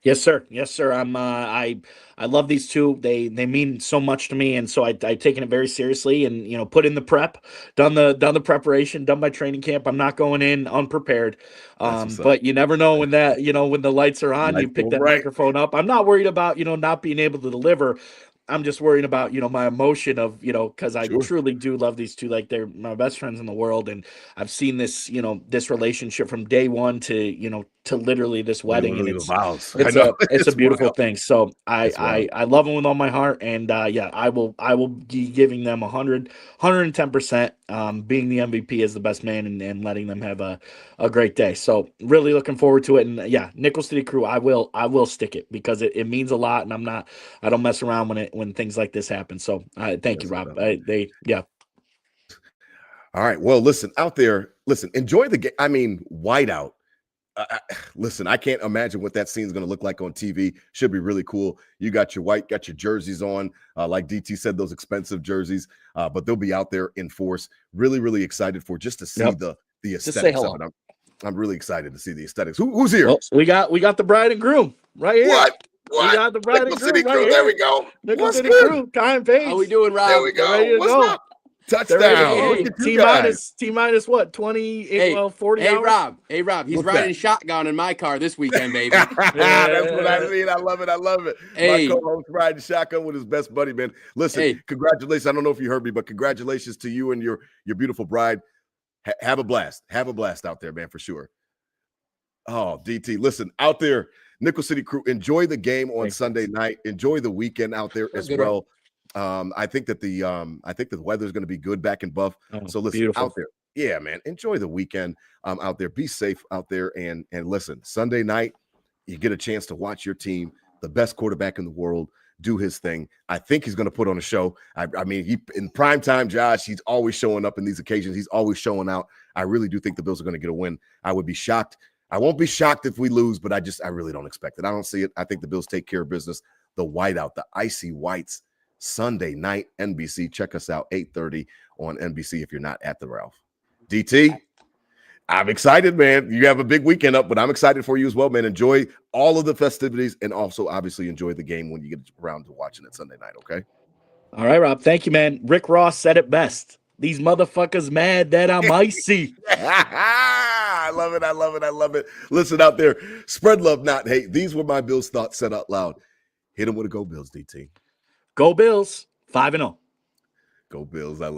C: Yes, sir. Yes, sir. I love these two. They mean so much to me, and so I've taken it very seriously, and put in the prep, done the preparation, done my training camp. I'm not going in unprepared. But you never know when when the lights are on, you pick that microphone up. I'm not worried about not being able to deliver. I'm just worried about, my emotion of, because I truly do love these two. Like, they're my best friends in the world. And I've seen this, this relationship from day one to, to literally this wedding. And it's a beautiful thing. So I love them with all my heart. And I will be giving them 110%, being the MVP as the best man and letting them have a great day. So really looking forward to it. And Nickel City Crew, I will stick it, because it means a lot. And I don't mess around when things like this happen. So thank you, Rob.
B: All right. Well, listen, out there, enjoy the game. I mean, whiteout Listen, I can't imagine what that scene is going to look like on TV. Should be really cool. You got your white, got your jerseys on. Like DT said, those expensive jerseys, but they'll be out there in force. Really, really excited for just to see the aesthetics of it. I'm really excited to see the aesthetics. Who's here?
C: Well, we got the bride and groom right here.
B: What?
C: We got the bride and groom right
B: Crew.
C: here.
B: There we go.
C: Nickel City Crew. Kyle and Paige.
D: How we doing, Rob?
B: There we go. What's up? Touchdown.
D: Hey,
C: T minus what? 40 hours?
D: Hey, Rob. He's riding shotgun in my car this weekend, baby.
B: That's what I mean. I love it.
D: Hey.
B: My co-host riding shotgun with his best buddy, man. Listen, congratulations. I don't know if you heard me, but congratulations to you and your beautiful bride. Have a blast. Have a blast out there, man, for sure. Oh, DT, listen, out there, Nickel City Crew, enjoy the game on Sunday night. Enjoy the weekend out there as well. I think that the weather is going to be good back in Buff. So listen, out there. Yeah, man, enjoy the weekend out there. Be safe out there. And listen, Sunday night, you get a chance to watch your team, the best quarterback in the world, do his thing. I think he's going to put on a show. I mean, he in primetime, Josh, he's always showing up in these occasions. He's always showing out. I really do think the Bills are going to get a win. I would be shocked. I won't be shocked if we lose, but I really don't expect it. I don't see it. I think the Bills take care of business. The whiteout, the icy whites, Sunday night, NBC. Check us out, 8:30 on NBC if you're not at the Ralph. DT, I'm excited, man. You have a big weekend up, but I'm excited for you as well, man. Enjoy all of the festivities and also obviously enjoy the game when you get around to watching it Sunday night, okay?
C: All right, Rob. Thank you, man. Rick Ross said it best. These motherfuckers mad that I'm icy.
B: I love it. Listen out there. Spread love, not hate. These were my Bills thoughts said out loud. Hit them with a Go Bills, DT.
C: Go Bills. 5-0.
B: Go Bills. I love it.